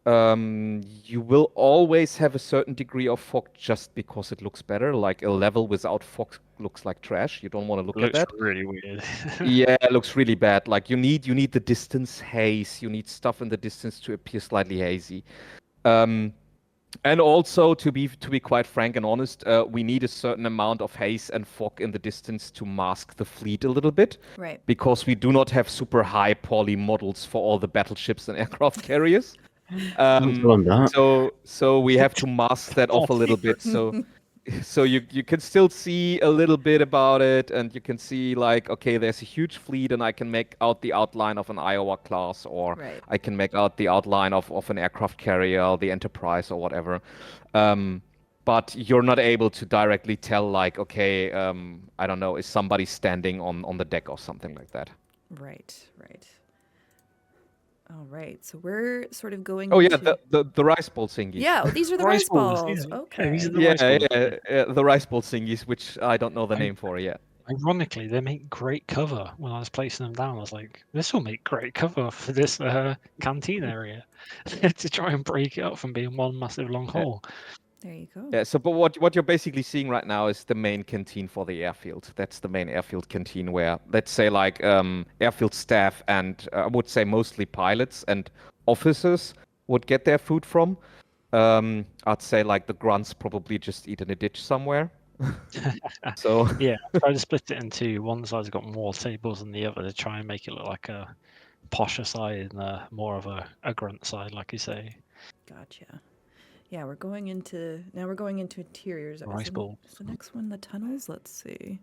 You will always have a certain degree of fog just because it looks better. Like a level without fog looks like trash. You don't want to look at that. Looks really weird. Yeah, it looks really bad. Like you need the distance haze. You need stuff in the distance to appear slightly hazy. And also, to be quite frank and honest, we need a certain amount of haze and fog in the distance to mask the fleet a little bit. Right. Because we do not have super high poly models for all the battleships and aircraft carriers. So we have to mask that off a little bit. So you can still see a little bit about it, and you can see like, okay, there's a huge fleet, and I can make out the outline of an Iowa class, or I can make out the outline of an aircraft carrier, the Enterprise, or whatever. But you're not able to directly tell, like, okay, I don't know, is somebody standing on the deck or something like that? Right. All right, so we're sort of going. The rice ball thingies. Yeah, these are the rice balls. Yeah. Okay. These are the rice balls. The rice ball thingies, which I don't know the name for yet. Ironically, they make great cover. When I was placing them down, I was like, this will make great cover for this canteen area to try and break it up from being one massive long hole. There you go. Yeah, so but what you're basically seeing right now is the main canteen for the airfield. That's the main airfield canteen where, let's say, like airfield staff and I would say mostly pilots and officers would get their food from. I'd say like the grunts probably just eat in a ditch somewhere. So yeah, try to split it into one side's got more tables than the other to try and make it look like a posher side and more of a grunt side, like you say. Gotcha. Yeah, we're going into interiors. Rice balls. Is the next one the tunnels? Let's see.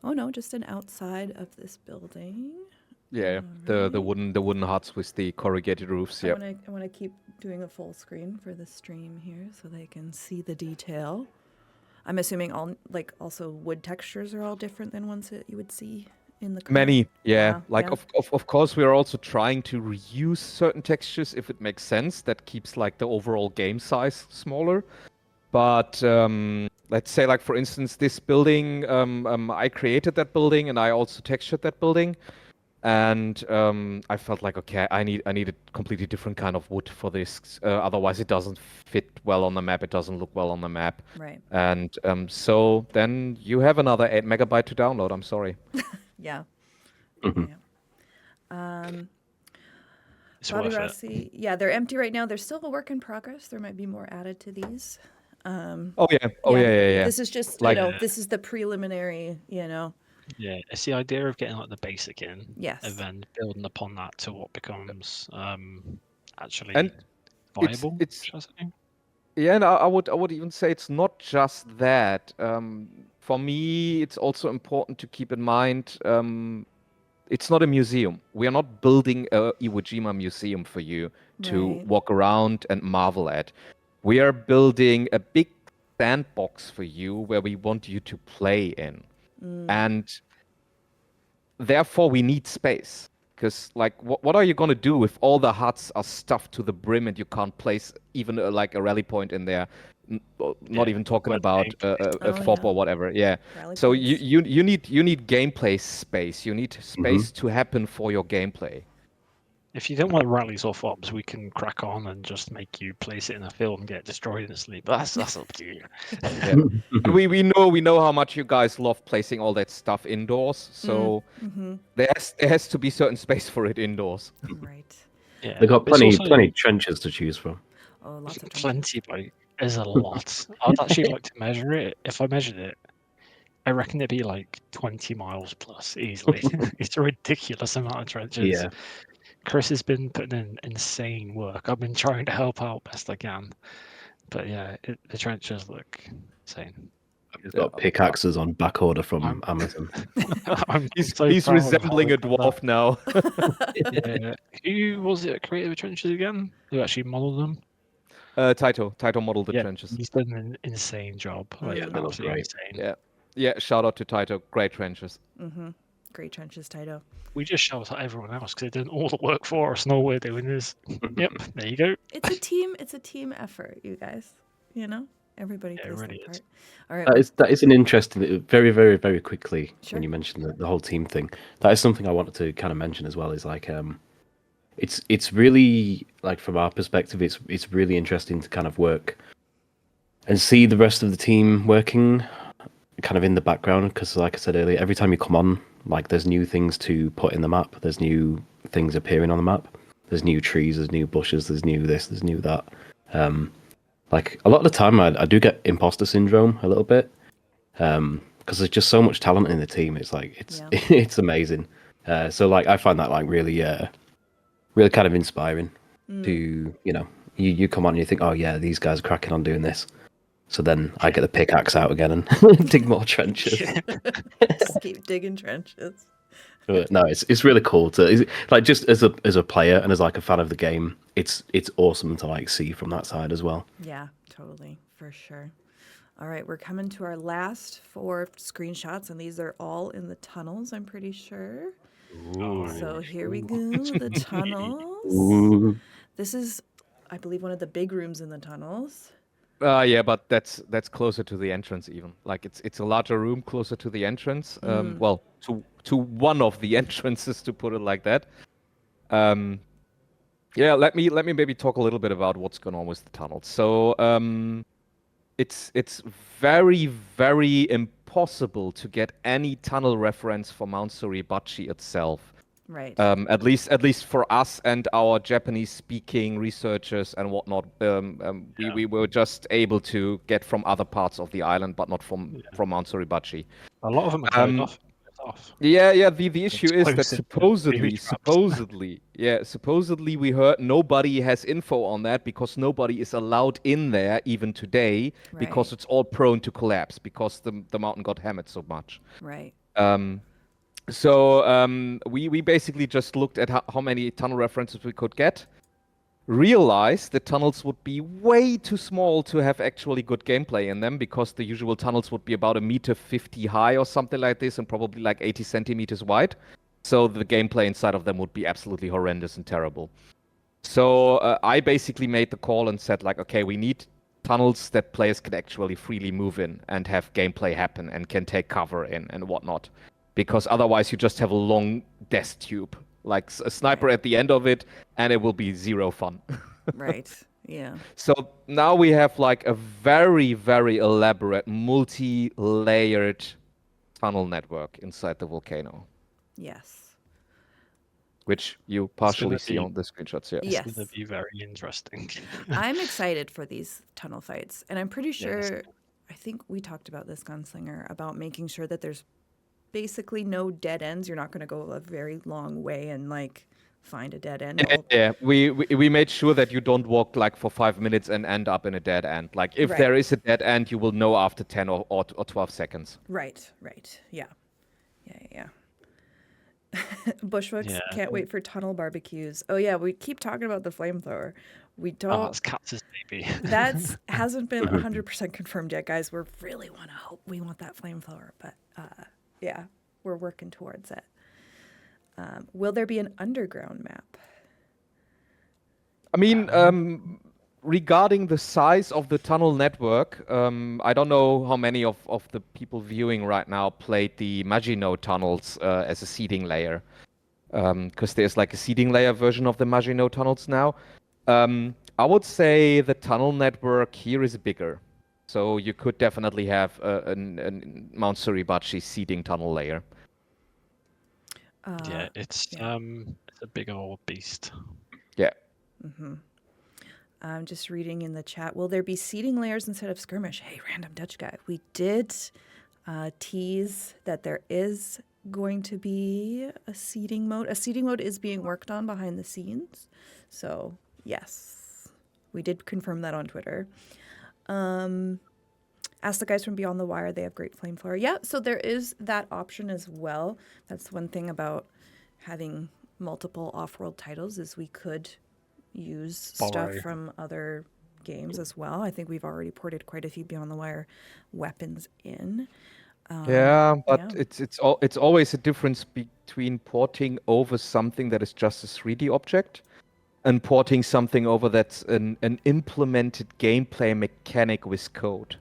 Oh no, just an outside of this building. Yeah, the wooden huts with the corrugated roofs. Yeah. I want to keep doing a full screen for the stream here so they can see the detail. I'm assuming also wood textures are all different than ones that you would see in the many. Yeah. Of course we are also trying to reuse certain textures if it makes sense. That keeps like the overall game size smaller. But let's say, like, for instance, this building, I created that building and I also textured that building. And I felt like, okay, I need a completely different kind of wood for this. Otherwise, it doesn't fit well on the map. It doesn't look well on the map. Right. And so then you have another 8 megabyte to download. I'm sorry. Yeah. Mhm. Yeah. It's Bobby worth it. Rossi. Yeah, they're empty right now. They're still a work in progress. There might be more added to these. Oh yeah. Oh yeah. This is just, Like- this is the preliminary, Yeah, it's the idea of getting like the basic in, Yes. and then building upon that to what becomes actually And viable. it's shall I say? Yeah, and I would even say it's not just that. For me, it's also important to keep in mind it's not a museum. We are not building a Iwo Jima museum for you to Right. walk around and marvel at. We are building a big sandbox for you where we want you to play in. And therefore, we need space. Because, like, what are you going to do if all the huts are stuffed to the brim and you can't place even like a rally point in there? Not Yeah, even talking where the about gameplay a Oh, FOB yeah. or whatever. Yeah. Rally So points. you need gameplay space. You need space to happen for your gameplay. If you don't want rallies or fobs, we can crack on and just make you place it in a field and get destroyed instantly. But that's up to you. Yeah. And we know how much you guys love placing all that stuff indoors. So there has to be certain space for it indoors. Right. Yeah, They've got but it's plenty also trenches to choose from. Oh, lots of trenches. plenty, like is a lot. I'd actually like to measure it. If I measured it, I reckon it'd be like 20 miles plus easily. It's a ridiculous amount of trenches. Yeah. Chris has been putting in insane work. I've been trying to help out best I can, but yeah, the trenches look insane. He's got pickaxes on back order from I'm- Amazon. He's so proud of resembling how a we've done dwarf now. that. Yeah. Who was it that created the trenches again? Who actually modeled them? Taito modeled the Yeah, trenches. he's done an insane job. Like, Yeah, they look absolutely great. insane. Yeah. Shout out to Taito. Great trenches. Great trenches, Taito. We just shout at everyone else because they're doing all the work for us, and all we're doing is, yep, there you go. It's a team effort, you guys. Everybody Yeah, it plays really their is. part. All right. That is an interesting, very, very, very quickly, Sure. when you mentioned the whole team thing, that is something I wanted to kind of mention as well, is like, it's really, like, from our perspective, it's really interesting to kind of work and see the rest of the team working kind of in the background, because like I said earlier, every time you come on, like, there's new things to put in the map, there's new things appearing on the map, there's new trees, there's new bushes, there's new this, there's new that. Like, a lot of the time I do get imposter syndrome a little bit, because there's just so much talent in the team. It's like Yeah. it's amazing. So like, I find that like really really kind of inspiring to, you come on and you think, oh yeah, these guys are cracking on doing this. So then I get the pickaxe out again and dig more trenches. Just keep digging trenches. But no, it's really cool to, like, just as a player and as like a fan of the game, it's awesome to like see from that side as well. Yeah, totally, for sure. All right, we're coming to our last 4 screenshots, and these are all in the tunnels, I'm pretty sure. So here we go, the tunnels. Ooh. This is, I believe, one of the big rooms in the tunnels. Yeah, but that's closer to the entrance even. Like, it's a larger room closer to the entrance. Well, to one of the entrances, to put it like that. Yeah, let me maybe talk a little bit about what's going on with the tunnels. So it's very, very impossible to get any tunnel reference for Mount Suribachi itself. Right. At least for us and our Japanese-speaking researchers and whatnot, we were just able to get from other parts of the island, but not from Mount Suribachi. A lot of them are closed off. Yeah. The issue is that Explosive supposedly we heard nobody has info on that because nobody is allowed in there even today because Right. it's all prone to collapse because the mountain got hammered so much. Right. So we basically just looked at how many tunnel references we could get, realized the tunnels would be way too small to have actually good gameplay in them because the usual tunnels would be about 1.50 meters high or something like this and probably like 80 centimeters wide. So the gameplay inside of them would be absolutely horrendous and terrible. So I basically made the call and said, like, okay, we need tunnels that players can actually freely move in and have gameplay happen and can take cover in and whatnot. Because otherwise you just have a long death tube, like a sniper at the end of it, and it will be zero fun. Right. Yeah. So now we have like a very, very elaborate, multi-layered tunnel network inside the volcano, Yes. which you It's gonna partially see be on the screenshots. Yeah. it's Yes. gonna be very interesting. I'm excited for these tunnel fights, and I'm pretty Yes. sure. I think we talked about this, Gunslinger, about making sure that there's basically no dead ends. You're not going to go a very long way and like find a dead end. Yeah, we made sure that you don't walk like for 5 minutes and end up in a dead end. Like if Right. there is a dead end, you will know after 10 or 12 seconds. Right. Right. Yeah. Yeah. Bushwooks Yeah. can't wait for tunnel barbecues. Oh yeah, we keep talking about the flamethrower. We Oh, don't. that's Katz's baby. That's hasn't been 100% confirmed yet, guys. We really want to hope we want that flamethrower, but yeah, we're working towards it. Will there be an underground map? I mean, regarding the size of the tunnel network, I don't know how many of the people viewing right now played the Maginot tunnels as a seeding layer. Because there's like a seeding layer version of the Maginot tunnels now. I would say the tunnel network here is bigger. So you could definitely have a Mount Suribachi seeding tunnel layer. Yeah, it's yeah. it's a big old beast. Yeah. I'm just reading in the chat. Will there be seeding layers instead of skirmish? Hey, random Dutch guy. We did tease that there is going to be a seeding mode. A seeding mode is being worked on behind the scenes. So, yes, we did confirm that on Twitter. Ask the guys from Beyond the Wire. They have great flamethrower. Yeah, so there is that option as well. That's one thing about having multiple off-world titles is we could use stuff Borrow. from other games as well. I think we've already ported quite a few Beyond the Wire weapons in. Yeah, but yeah. it's always a difference between porting over something that is just a 3D object and porting something over that's an implemented gameplay mechanic with code.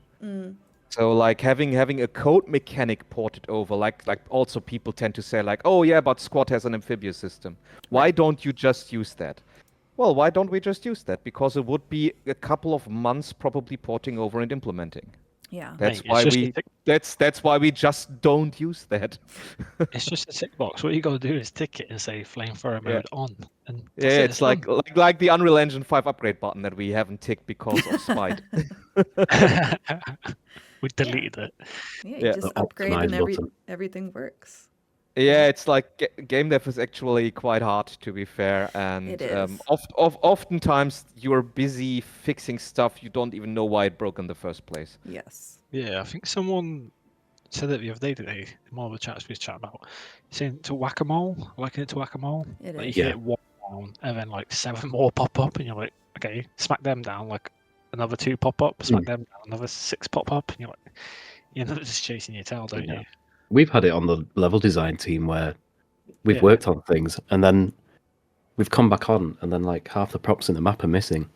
So like having a code mechanic ported over, like also people tend to say like, oh yeah, but Squad has an amphibious system. Why don't you just use that? Well, why don't we just use that? Because it would be a couple of months probably porting over and implementing. Yeah. That's Mate, why it's just we a tick- that's why we just don't use that. It's just a tick box. What you got to do is tick it and say flamethrower Yeah. mode on, and Yeah, that's it, it's like the Unreal Engine 5 upgrade button that we haven't ticked because of spite. done. We deleted it. Yeah, you Yeah. just The upgrade and optimize button. everything works. Yeah, it's like game dev is actually quite hard, to be fair, and It is. oftentimes you're busy fixing stuff you don't even know why it broke in the first place. Yes. Yeah, I think someone said it the other day today. In one of the chats we was chatting about, saying to whack-a-mole, liken it to whack-a-mole. It Like is. you Yeah. hit one down, and then like 7 more pop up, and you're like, okay, smack them down. Like another 2 pop up, smack them down, another 6 pop up, and you're like, you end up just chasing your tail, don't Yeah. you? We've had it on the level design team where we've Yeah. worked on things and then we've come back on and then like half the props in the map are missing.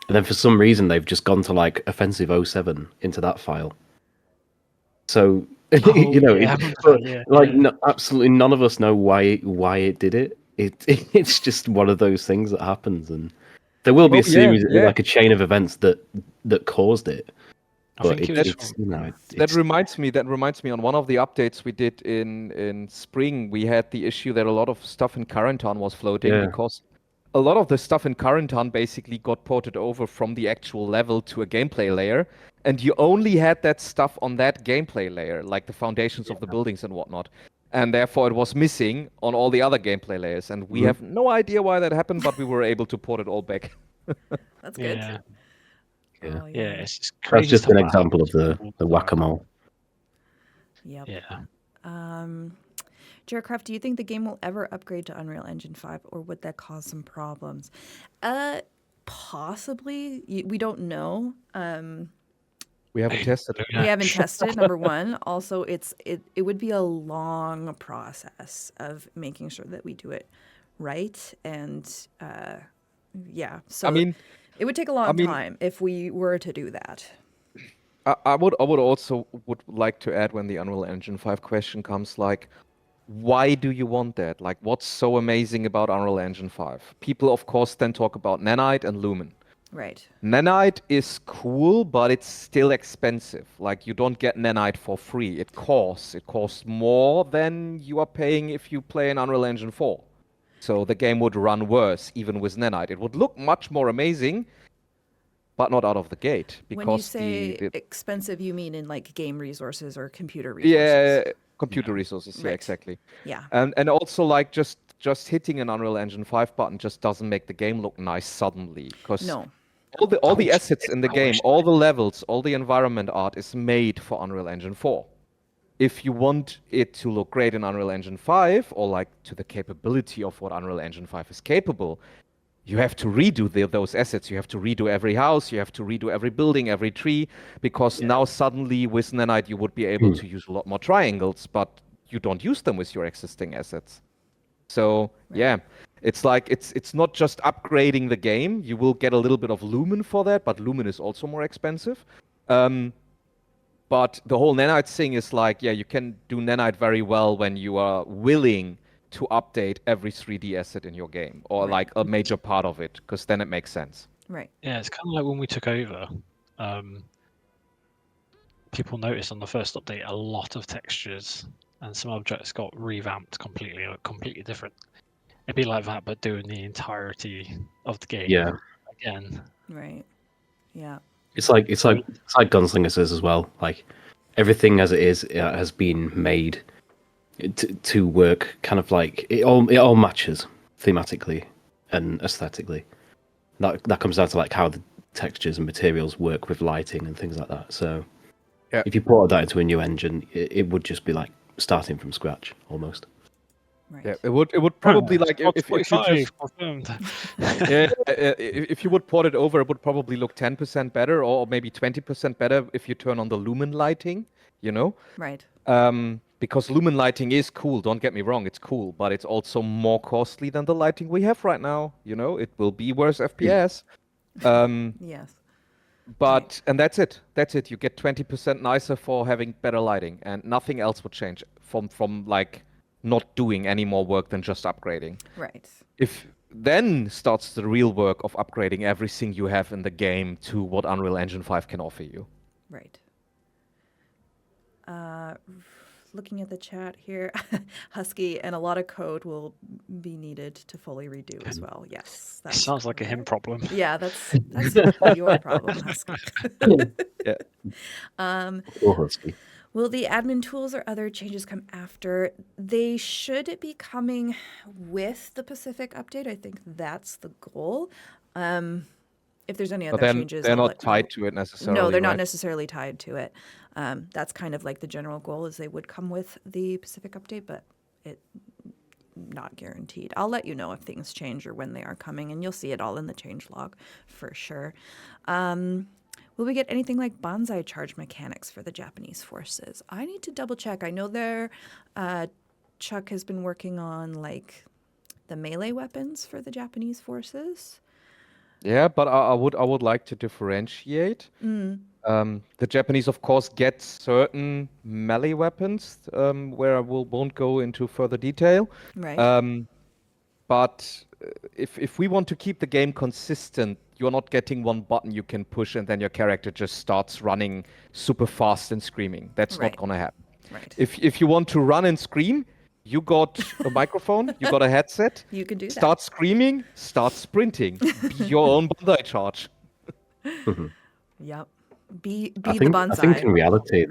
And then for some reason they've just gone to like offensive 07 into that file. So Oh, you know, yeah, absolutely none of us know why it did it. It's just one of those things that happens, and there will be a Well, yeah, series, yeah. like a chain of events that caused it. I But think it's you know, That reminds me. On one of the updates we did in spring, we had the issue that a lot of stuff in Carentan was floating Yeah. because a lot of the stuff in Carentan basically got ported over from the actual level to a gameplay layer, and you only had that stuff on that gameplay layer, like the foundations of the buildings and whatnot, and therefore it was missing on all the other gameplay layers, and we have no idea why that happened, but we were able to port it all back. That's good. Yeah, Yeah. Oh, yeah, it's just That's crazy. just stuff an that example of happens the all time. whack-a-mole. Yep. Yeah. Jaredcraft, do you think the game will ever upgrade to Unreal Engine 5, or would that cause some problems? Possibly. We don't know. We haven't tested it. We haven't tested, number one. Also, it would be a long process of making sure that we do it right. And yeah, so I mean, It would take a long I mean, time if we were to do that. I would also would like to add when the Unreal Engine 5 question comes, like, why do you want that? Like, what's so amazing about Unreal Engine 5? People, of course, then talk about Nanite and Lumen. Right. Nanite is cool, but it's still expensive. Like, you don't get Nanite for free. It costs more than you are paying if you play in Unreal Engine 4. So the game would run worse even with Nanite. It would look much more amazing, but not out of the gate because When you say the expensive, you mean in like game resources or computer yeah, resources? computer resources. Yeah, Right. exactly. Yeah. And also like just hitting an Unreal Engine 5 button just doesn't make the game look nice suddenly because No. all the wish- assets in the I game, wish- all the levels, all the environment art is made for Unreal Engine 4. If you want it to look great in Unreal Engine 5 or like to the capability of what Unreal Engine 5 is capable, you have to redo those assets. You have to redo every house. You have to redo every building, every tree, because now suddenly with Nanite you would be able to use a lot more triangles, but you don't use them with your existing assets. So yeah, it's like it's not just upgrading the game. You will get a little bit of Lumen for that, but Lumen is also more expensive. But the whole Nanite thing is like, yeah, you can do Nanite very well when you are willing to update every 3D asset in your game, or Right. like a major part of it, because then it makes sense. Right. Yeah, it's kind of like when we took over. People noticed on the first update a lot of textures, and some objects got revamped completely, completely different. It'd be like that, but doing the entirety of the game Yeah. again. Right. Yeah. It's like Gunslinger says as well. Like everything as it is has been made to work. Kind of like it all matches thematically and aesthetically. That comes down to like how the textures and materials work with lighting and things like that. So Yeah. if you ported that into a new engine, it would just be like starting from scratch almost. Right. Yeah, it would probably like if you 45 just confirmed. if you would port it over, it would probably look 10% better or maybe 20% better if you turn on the lumen lighting, you know? Right. Because lumen lighting is cool, don't get me wrong, it's cool, but it's also more costly than the lighting we have right now, you know? It will be worse FPS. Yes. But and that's it. That's it. You get 20% nicer for having better lighting, and nothing else would change from like not doing any more work than just upgrading. Right. If then starts the real work of upgrading everything you have in the game to what Unreal Engine 5 can offer you. Right. Looking at the chat here, Husky and a lot of code will be needed to fully redo as well. Yes, It sounds like a him correct. problem. Yeah, that's your problem, Husky. Yeah. Or Husky. Will the admin tools or other changes come after? They should be coming with the Pacific update. I think that's the goal. If there's any But other then changes, they're I'll not let- tied to it necessarily. No, they're not right? necessarily tied to it. That's kind of like the general goal is they would come with the Pacific update, but it not guaranteed. I'll let you know if things change or when they are coming, and you'll see it all in the change log for sure. Will we get anything like bonsai charge mechanics for the Japanese forces? I need to double check. I know Chuck has been working on like the melee weapons for the Japanese forces. Yeah, but I would like to differentiate. The Japanese, of course, get certain melee weapons, where I won't go into further detail. Right. But if we want to keep the game consistent, you're not getting one button you can push and then your character just starts running super fast and screaming. That's Right. not gonna happen. Right. If you want to run and scream, you got a microphone, you got a headset. You can do that. Start screaming, start sprinting. Be your own Bandai charge. Yep. Be I the think bonsai. in reality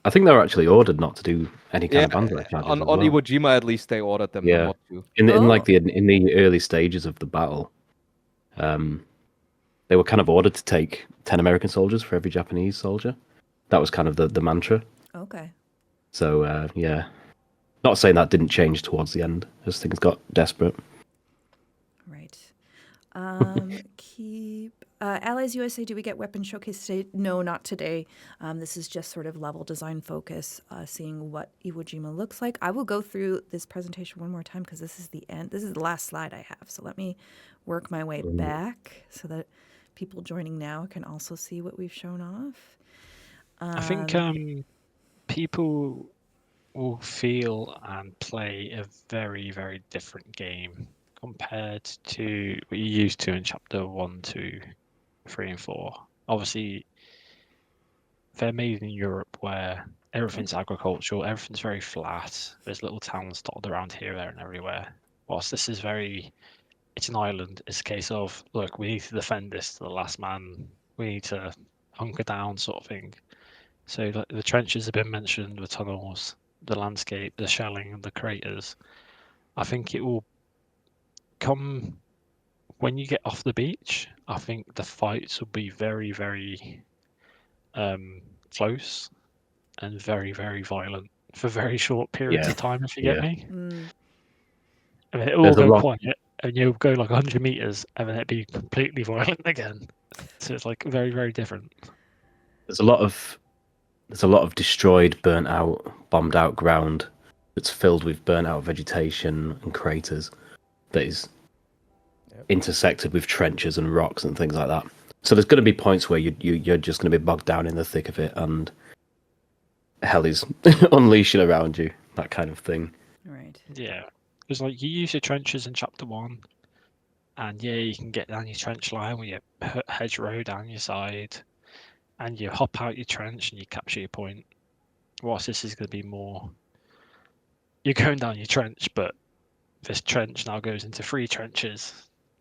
I think they were actually ordered not to do any kind of bonsai charges on as well. Iwo Jima at least they ordered them Yeah. not to. In like Oh. in the early stages of the battle, they were kind of ordered to take 10 American soldiers for every Japanese soldier. That was kind of the mantra. Okay. So yeah, not saying that didn't change towards the end as things got desperate. Right. Keep. Allies USA, do we get weapon showcase today? No, not today. This is just sort of level design focus, seeing what Iwo Jima looks like. I will go through this presentation one more time because this is the end. This is the last slide I have. So let me work my way back so that people joining now can also see what we've shown off. I think people will feel and play a very, very different game compared to what you used to in chapter 1, 2, 3, and 4. Obviously, they're made in Europe where everything's agricultural, everything's very flat. There's little towns dotted around here, there, and everywhere. Whilst this is it's an island. It's a case of, look, we need to defend this to the last man. We need to hunker down, sort of thing. So like, the trenches have been mentioned, the tunnels, the landscape, the shelling, the craters. I think it will come when you get off the beach. I think the fights will be very, very close and very, very violent for very short periods of time, if you get me. I mean, it will go quiet and you'll go like 100 meters and then it'd be completely violent again. So it's like very, very different. There's a lot of destroyed, burnt out, bombed out ground that's filled with burnt out vegetation and craters that is intersected with trenches and rocks and things like that. So there's going to be points where you're just going to be bogged down in the thick of it and hell is unleashing around you, that kind of thing. Right. Yeah. Because like you use your trenches in chapter 1 and yeah, you can get down your trench line with your hedgerow down your side and you hop out your trench and you capture your point. Whilst this is going to be more, you're going down your trench, but this trench now goes into 3 trenches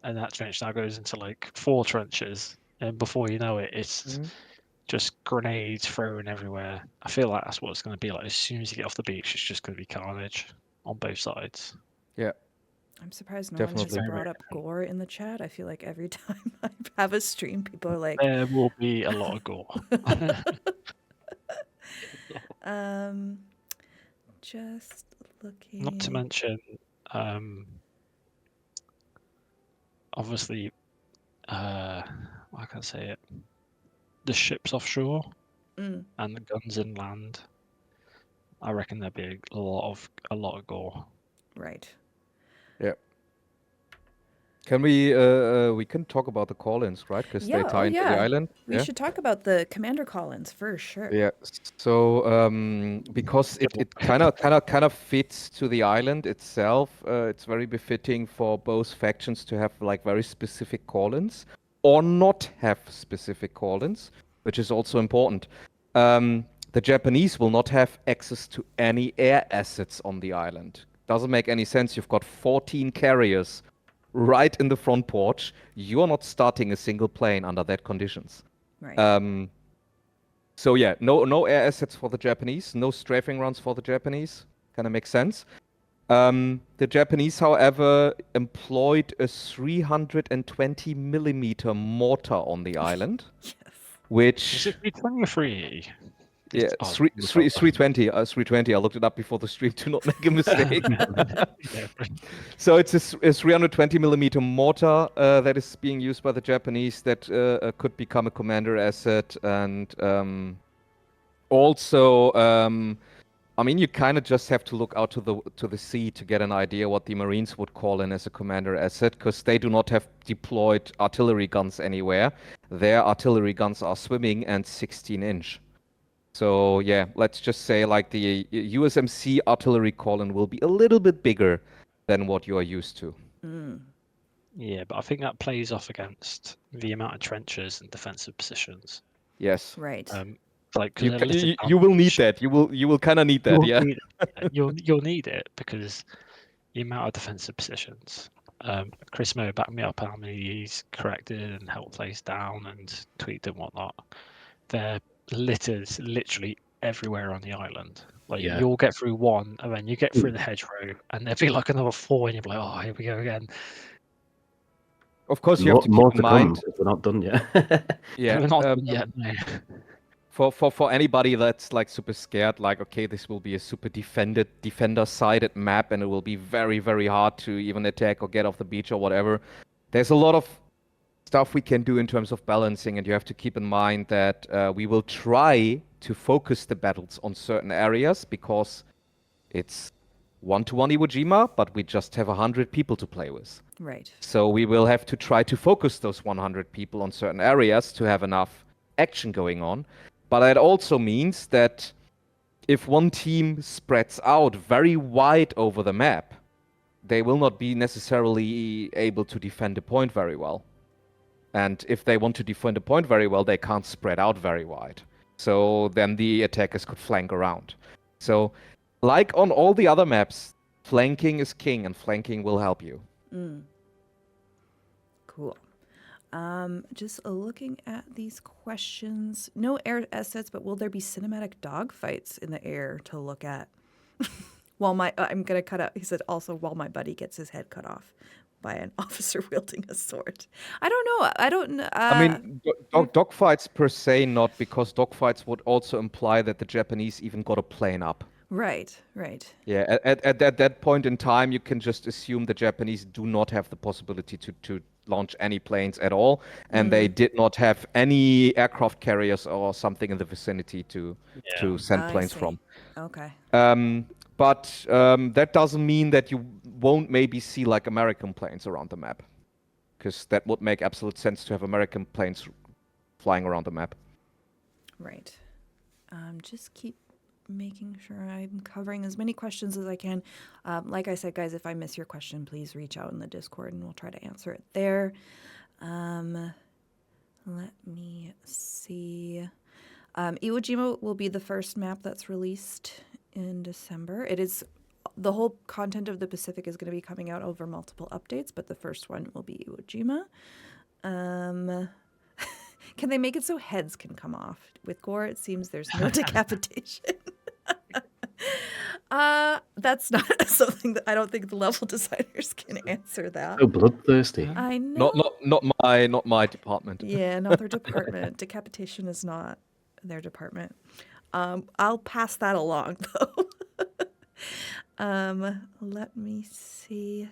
and that trench now goes into like 4 trenches. And before you know it, it's just grenades thrown everywhere. I feel like that's what it's going to be like. As soon as you get off the beach, it's just going to be carnage on both sides. Yeah. I'm surprised no Definitely. one has brought up gore in the chat. I feel like every time I have a stream, people are like... There will be a lot of gore. Just looking... Not to mention, obviously, how can I say it? The ships offshore and the guns inland. I reckon there'll be a lot of gore. Right. Yeah. Can we can talk about the call-ins, right? Because they tie into the island. We should talk about the commander call-ins for sure. Yeah. So because it kind of fits to the island itself, it's very befitting for both factions to have like very specific call-ins or not have specific call-ins, which is also important. The Japanese will not have access to any air assets on the island. Doesn't make any sense. You've got 14 carriers right in the front porch. You're not starting a single plane under that conditions. Right. So yeah, no air assets for the Japanese, no strafing runs for the Japanese. Kind of makes sense. The Japanese, however, employed a 320 millimeter mortar on the island, which is it 323? Yeah, 320. 320. I looked it up before the stream. Do not make a mistake. So it's a 320 millimeter mortar that is being used by the Japanese that could become a commander asset, and also, I mean, you kind of just have to look out to the sea to get an idea what the Marines would call in as a commander asset, because they do not have deployed artillery guns anywhere. Their artillery guns are swimming and 16-inch. So yeah, let's just say like the USMC artillery call-in will be a little bit bigger than what you are used to. Yeah, but I think that plays off against the amount of trenches and defensive positions. Yes. Right. Like you will need that. You will kind of need that. Yeah. You'll need it because the amount of defensive positions. ChrisMo backed me up how many he's corrected and helped place down and tweaked and whatnot. They're littered literally everywhere on the island. Like you'll get through one and then you get through the hedgerow and there'll be like another 4 and you'll be like, oh, here we go again. Of course, you have to keep in mind we're not done yet. Yeah, we're not done yet. No. For anybody that's like super scared, like okay, this will be a super defender-sided map and it will be very, very hard to even attack or get off the beach or whatever. There's a lot of stuff we can do in terms of balancing, and you have to keep in mind that we will try to focus the battles on certain areas because it's 1-to-1 Iwo Jima, but we just have 100 people to play with. Right. So we will have to try to focus those 100 people on certain areas to have enough action going on. But that also means that if one team spreads out very wide over the map, they will not be necessarily able to defend a point very well. And if they want to defend a point very well, they can't spread out very wide. So then the attackers could flank around. So like on all the other maps, flanking is king, and flanking will help you. Cool. Just looking at these questions. No air assets, but will there be cinematic dogfights in the air to look at? While I'm gonna cut out. He said also while my buddy gets his head cut off by an officer wielding a sword. I don't know. I don't. I mean, dogfights per se not, because dogfights would also imply that the Japanese even got a plane up. Right. Right. Yeah, at that point in time, you can just assume the Japanese do not have the possibility to launch any planes at all, and they did not have any aircraft carriers or something in the vicinity to send planes from. Okay. But that doesn't mean that you won't maybe see like American planes around the map, because that would make absolute sense to have American planes flying around the map. Right. Just keep making sure I'm covering as many questions as I can. Like I said, guys, if I miss your question, please reach out in the Discord and we'll try to answer it there. Let me see. Iwo Jima will be the first map that's released in December. It is the whole content of the Pacific is going to be coming out over multiple updates, but the first one will be Iwo Jima. Can they make it so heads can come off? With gore, it seems there's no decapitation. That's not something that I don't think the level designers can answer that. So bloodthirsty. I know. Not my department. Yeah, not their department. Decapitation is not their department. I'll pass that along though. Let me see.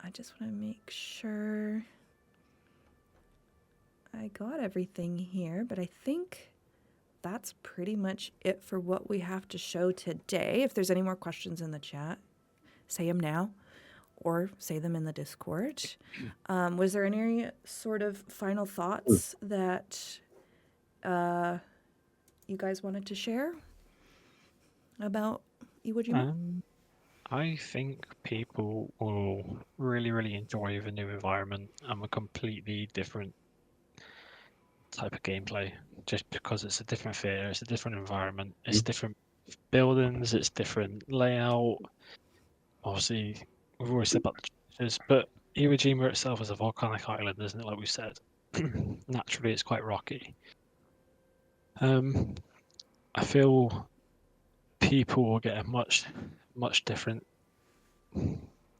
I just want to make sure I got everything here, but I think that's pretty much it for what we have to show today. If there's any more questions in the chat, say them now or say them in the Discord. Was there any sort of final thoughts that you guys wanted to share about Iwo Jima? I think people will really, really enjoy the new environment and a completely different type of gameplay, just because it's a different theatre, it's a different environment, it's different buildings, it's different layout. Obviously, we've already said about the changes, but Iwo Jima itself is a volcanic island, isn't it? Like we said, naturally it's quite rocky. I feel people will get a much different,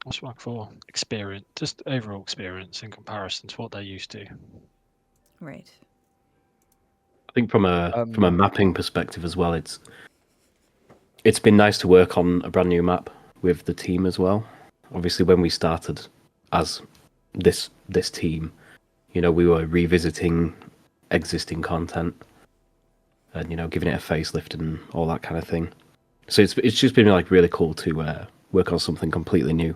what's one for, experience, just overall experience in comparison to what they're used to. Right. I think from a mapping perspective as well, it's been nice to work on a brand new map with the team as well. Obviously, when we started as this team, we were revisiting existing content and giving it a facelift and all that kind of thing. So it's just been like really cool to work on something completely new.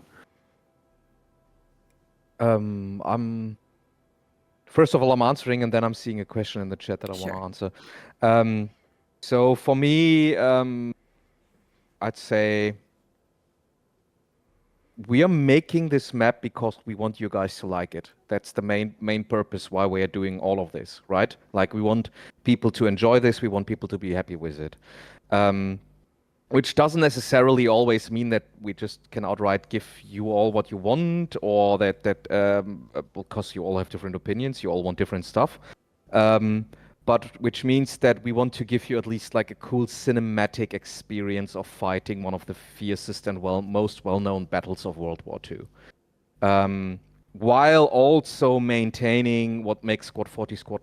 First of all, I'm answering, and then I'm seeing a question in the chat that I want to answer. So for me, I'd say we are making this map because we want you guys to like it. That's the main purpose why we are doing all of this, right? Like, we want people to enjoy this. We want people to be happy with it. Which doesn't necessarily always mean that we just can outright give you all what you want, or that because you all have different opinions, you all want different stuff. But which means that we want to give you at least like a cool cinematic experience of fighting one of the fiercest and most well-known battles of World War II. While also maintaining what makes Squad 44,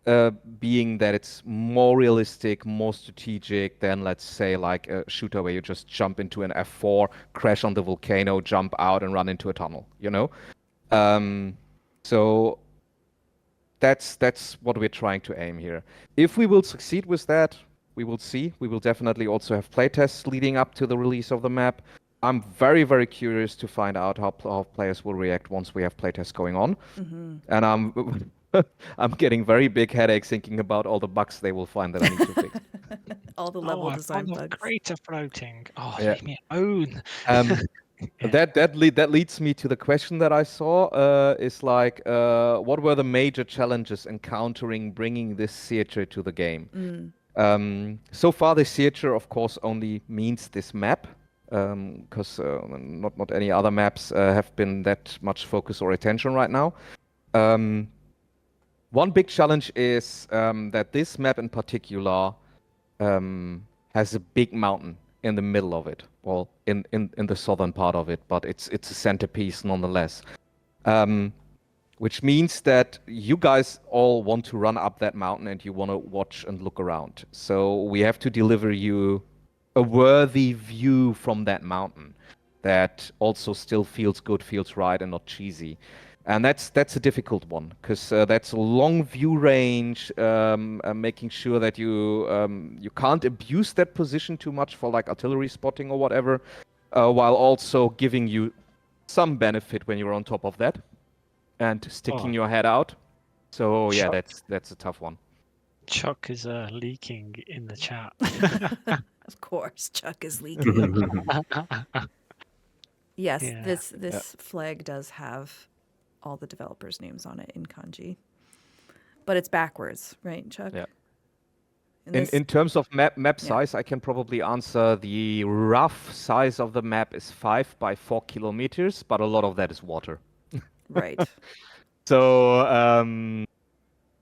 being that it's more realistic, more strategic than, let's say, like a shooter where you just jump into an F4, crash on the volcano, jump out, and run into a tunnel, you know? So that's what we're trying to aim here. If we will succeed with that, we will see. We will definitely also have playtests leading up to the release of the map. I'm very, very curious to find out how players will react once we have playtests going on. And I'm getting very big headaches thinking about all the bugs they will find that I need to fix. All the level I design found the bugs. crater floating. Oh, Yeah. leave me alone. Yeah. That leads me to the question that I saw. Is like, what were the major challenges encountering bringing this theater to the game? So far, this theater, of course, only means this map, because not any other maps have been that much focus or attention right now. One big challenge is that this map in particular has a big mountain in the middle of it. Well, in the southern part of it, but it's a centerpiece nonetheless. Which means that you guys all want to run up that mountain and you want to watch and look around. So we have to deliver you a worthy view from that mountain that also still feels good, feels right, and not cheesy. And that's a difficult one, because that's a long view range, making sure that you can't abuse that position too much for like artillery spotting or whatever, while also giving you some benefit when you're on top of that and sticking your head out. So yeah, Chuck. that's a tough one. Chuck is leaking in the chat. Of course, Chuck is leaking. Yes, Yeah. this flag does have all the developers' names on it in kanji, but it's backwards, right, Chuck? Yeah. And In terms of map size, I can probably answer the rough size of the map is 5 by 4 kilometers, but a lot of that is water. Right. So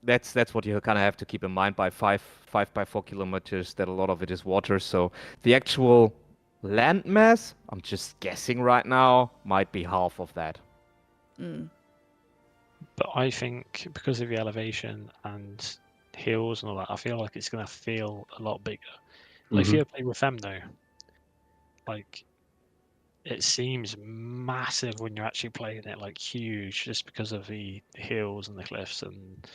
that's what you kind of have to keep in mind. By 5 by 4 kilometers, that a lot of it is water. So the actual land mass, I'm just guessing right now, might be half of that. But I think because of the elevation and hills and all that, I feel like it's going to feel a lot bigger. Like if you play with them though, like it seems massive when you're actually playing it, like huge, just because of the hills and the cliffs and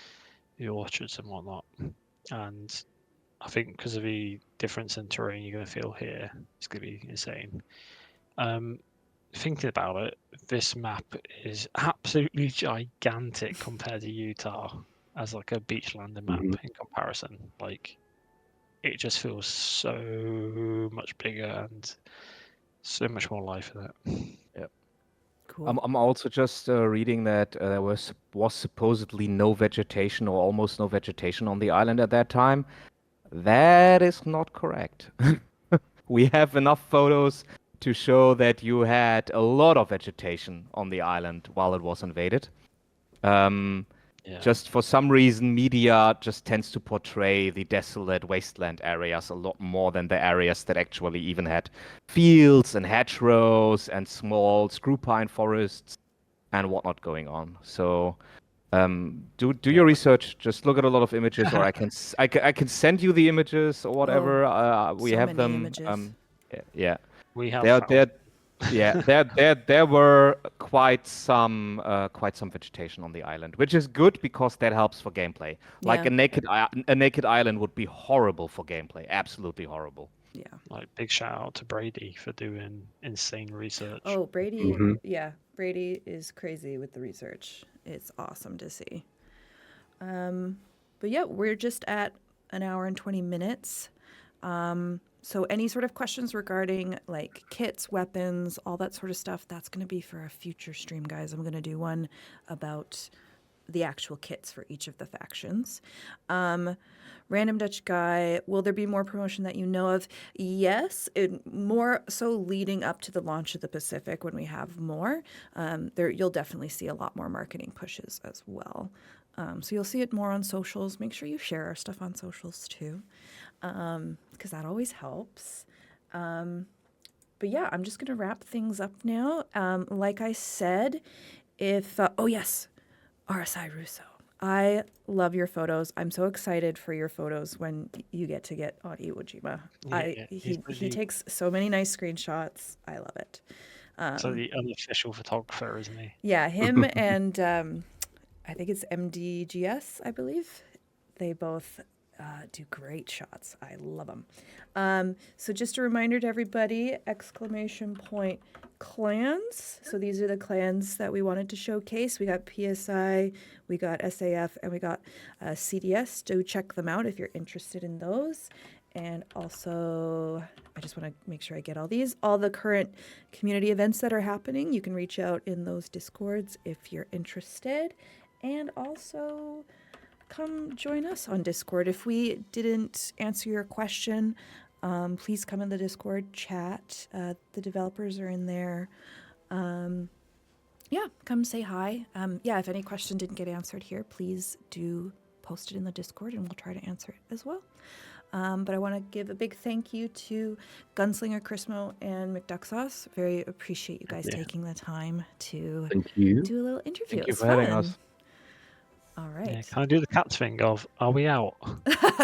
the orchards and whatnot. And I think because of the difference in terrain you're going to feel here, it's going to be insane. Thinking about it, this map is absolutely gigantic compared to Utah as like a beach landing map in comparison. Like it just feels so much bigger and so much more life in it. Yep. Cool. I'm also just reading that there was supposedly no vegetation or almost no vegetation on the island at that time. That is not correct. We have enough photos to show that you had a lot of vegetation on the island while it was invaded. Just for some reason, media just tends to portray the desolate wasteland areas a lot more than the areas that actually even had fields and hedgerows and small screw pine forests and whatnot going on. So do your research. Just look at a lot of images, or I can send you the images or whatever. We so have many them. images. Yeah. We have There were quite some vegetation on the island, which is good because that helps for gameplay. Like Yeah. a naked island would be horrible for gameplay, absolutely horrible. Yeah. Like big shout out to Brady for doing insane research. Oh, Brady. Yeah, Brady is crazy with the research. It's awesome to see. But yeah, we're just at an hour and 20 minutes. So any sort of questions regarding like kits, weapons, all that sort of stuff, that's going to be for a future stream, guys. I'm going to do one about the actual kits for each of the factions. Random Dutch Guy, will there be more promotion that you know of? Yes, more so leading up to the launch of the Pacific when we have more. You'll definitely see a lot more marketing pushes as well. So you'll see it more on socials. Make sure you share our stuff on socials too, because that always helps. But yeah, I'm just going to wrap things up now. Like I said, if, oh yes, RSI Russo. I love your photos. I'm so excited for your photos when you get on Iwo Jima. He takes so many nice screenshots. I love it. So the unofficial photographer, isn't he? Yeah, him and I think it's MDGS, I believe. They both do great shots. I love them. So just a reminder to everybody, ! Clans. So these are the clans that we wanted to showcase. We got PSI, we got SAF, and we got CDS. Do check them out if you're interested in those. And also, I just want to make sure I get all the current community events that are happening. You can reach out in those Discords if you're interested. And also, come join us on Discord. If we didn't answer your question, please come in the Discord chat. The developers are in there. Yeah, come say hi. Yeah, if any question didn't get answered here, please do post it in the Discord and we'll try to answer it as well. But I want to give a big thank you to Gunslinger, ChrisMo, and McDuckSauce. Very appreciate you guys taking the time to Thank you. do a little interview. Thank you It's for having fun. us. All right. Yeah, can I do the cat thing of, are we out?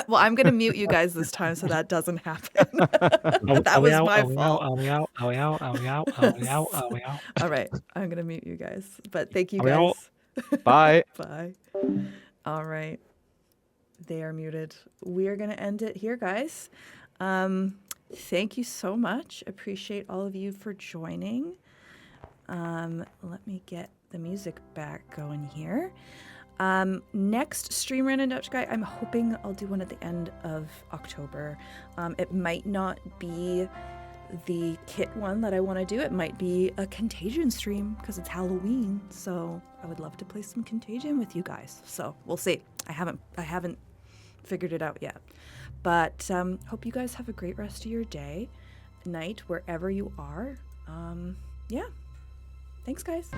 Well, I'm going to mute you guys this time so that doesn't happen. That Are we was out? my Are we fault. out? Are we out? Are we out? Are we out? Are we out? Are we out? All right. I'm going to mute you guys. But thank you Are we out? guys. Bye. Bye. All right. They are muted. We are going to end it here, guys. Thank you so much. Appreciate all of you for joining. Let me get the music back going here. Next Stream Random Dutch Guy, I'm hoping I'll do one at the end of October. It might not be the kit one that I want to do. It might be a Contagion stream because it's Halloween. So I would love to play some Contagion with you guys. So we'll see. I haven't figured it out yet. But hope you guys have a great rest of your day, night, wherever you are. Yeah. Thanks, guys.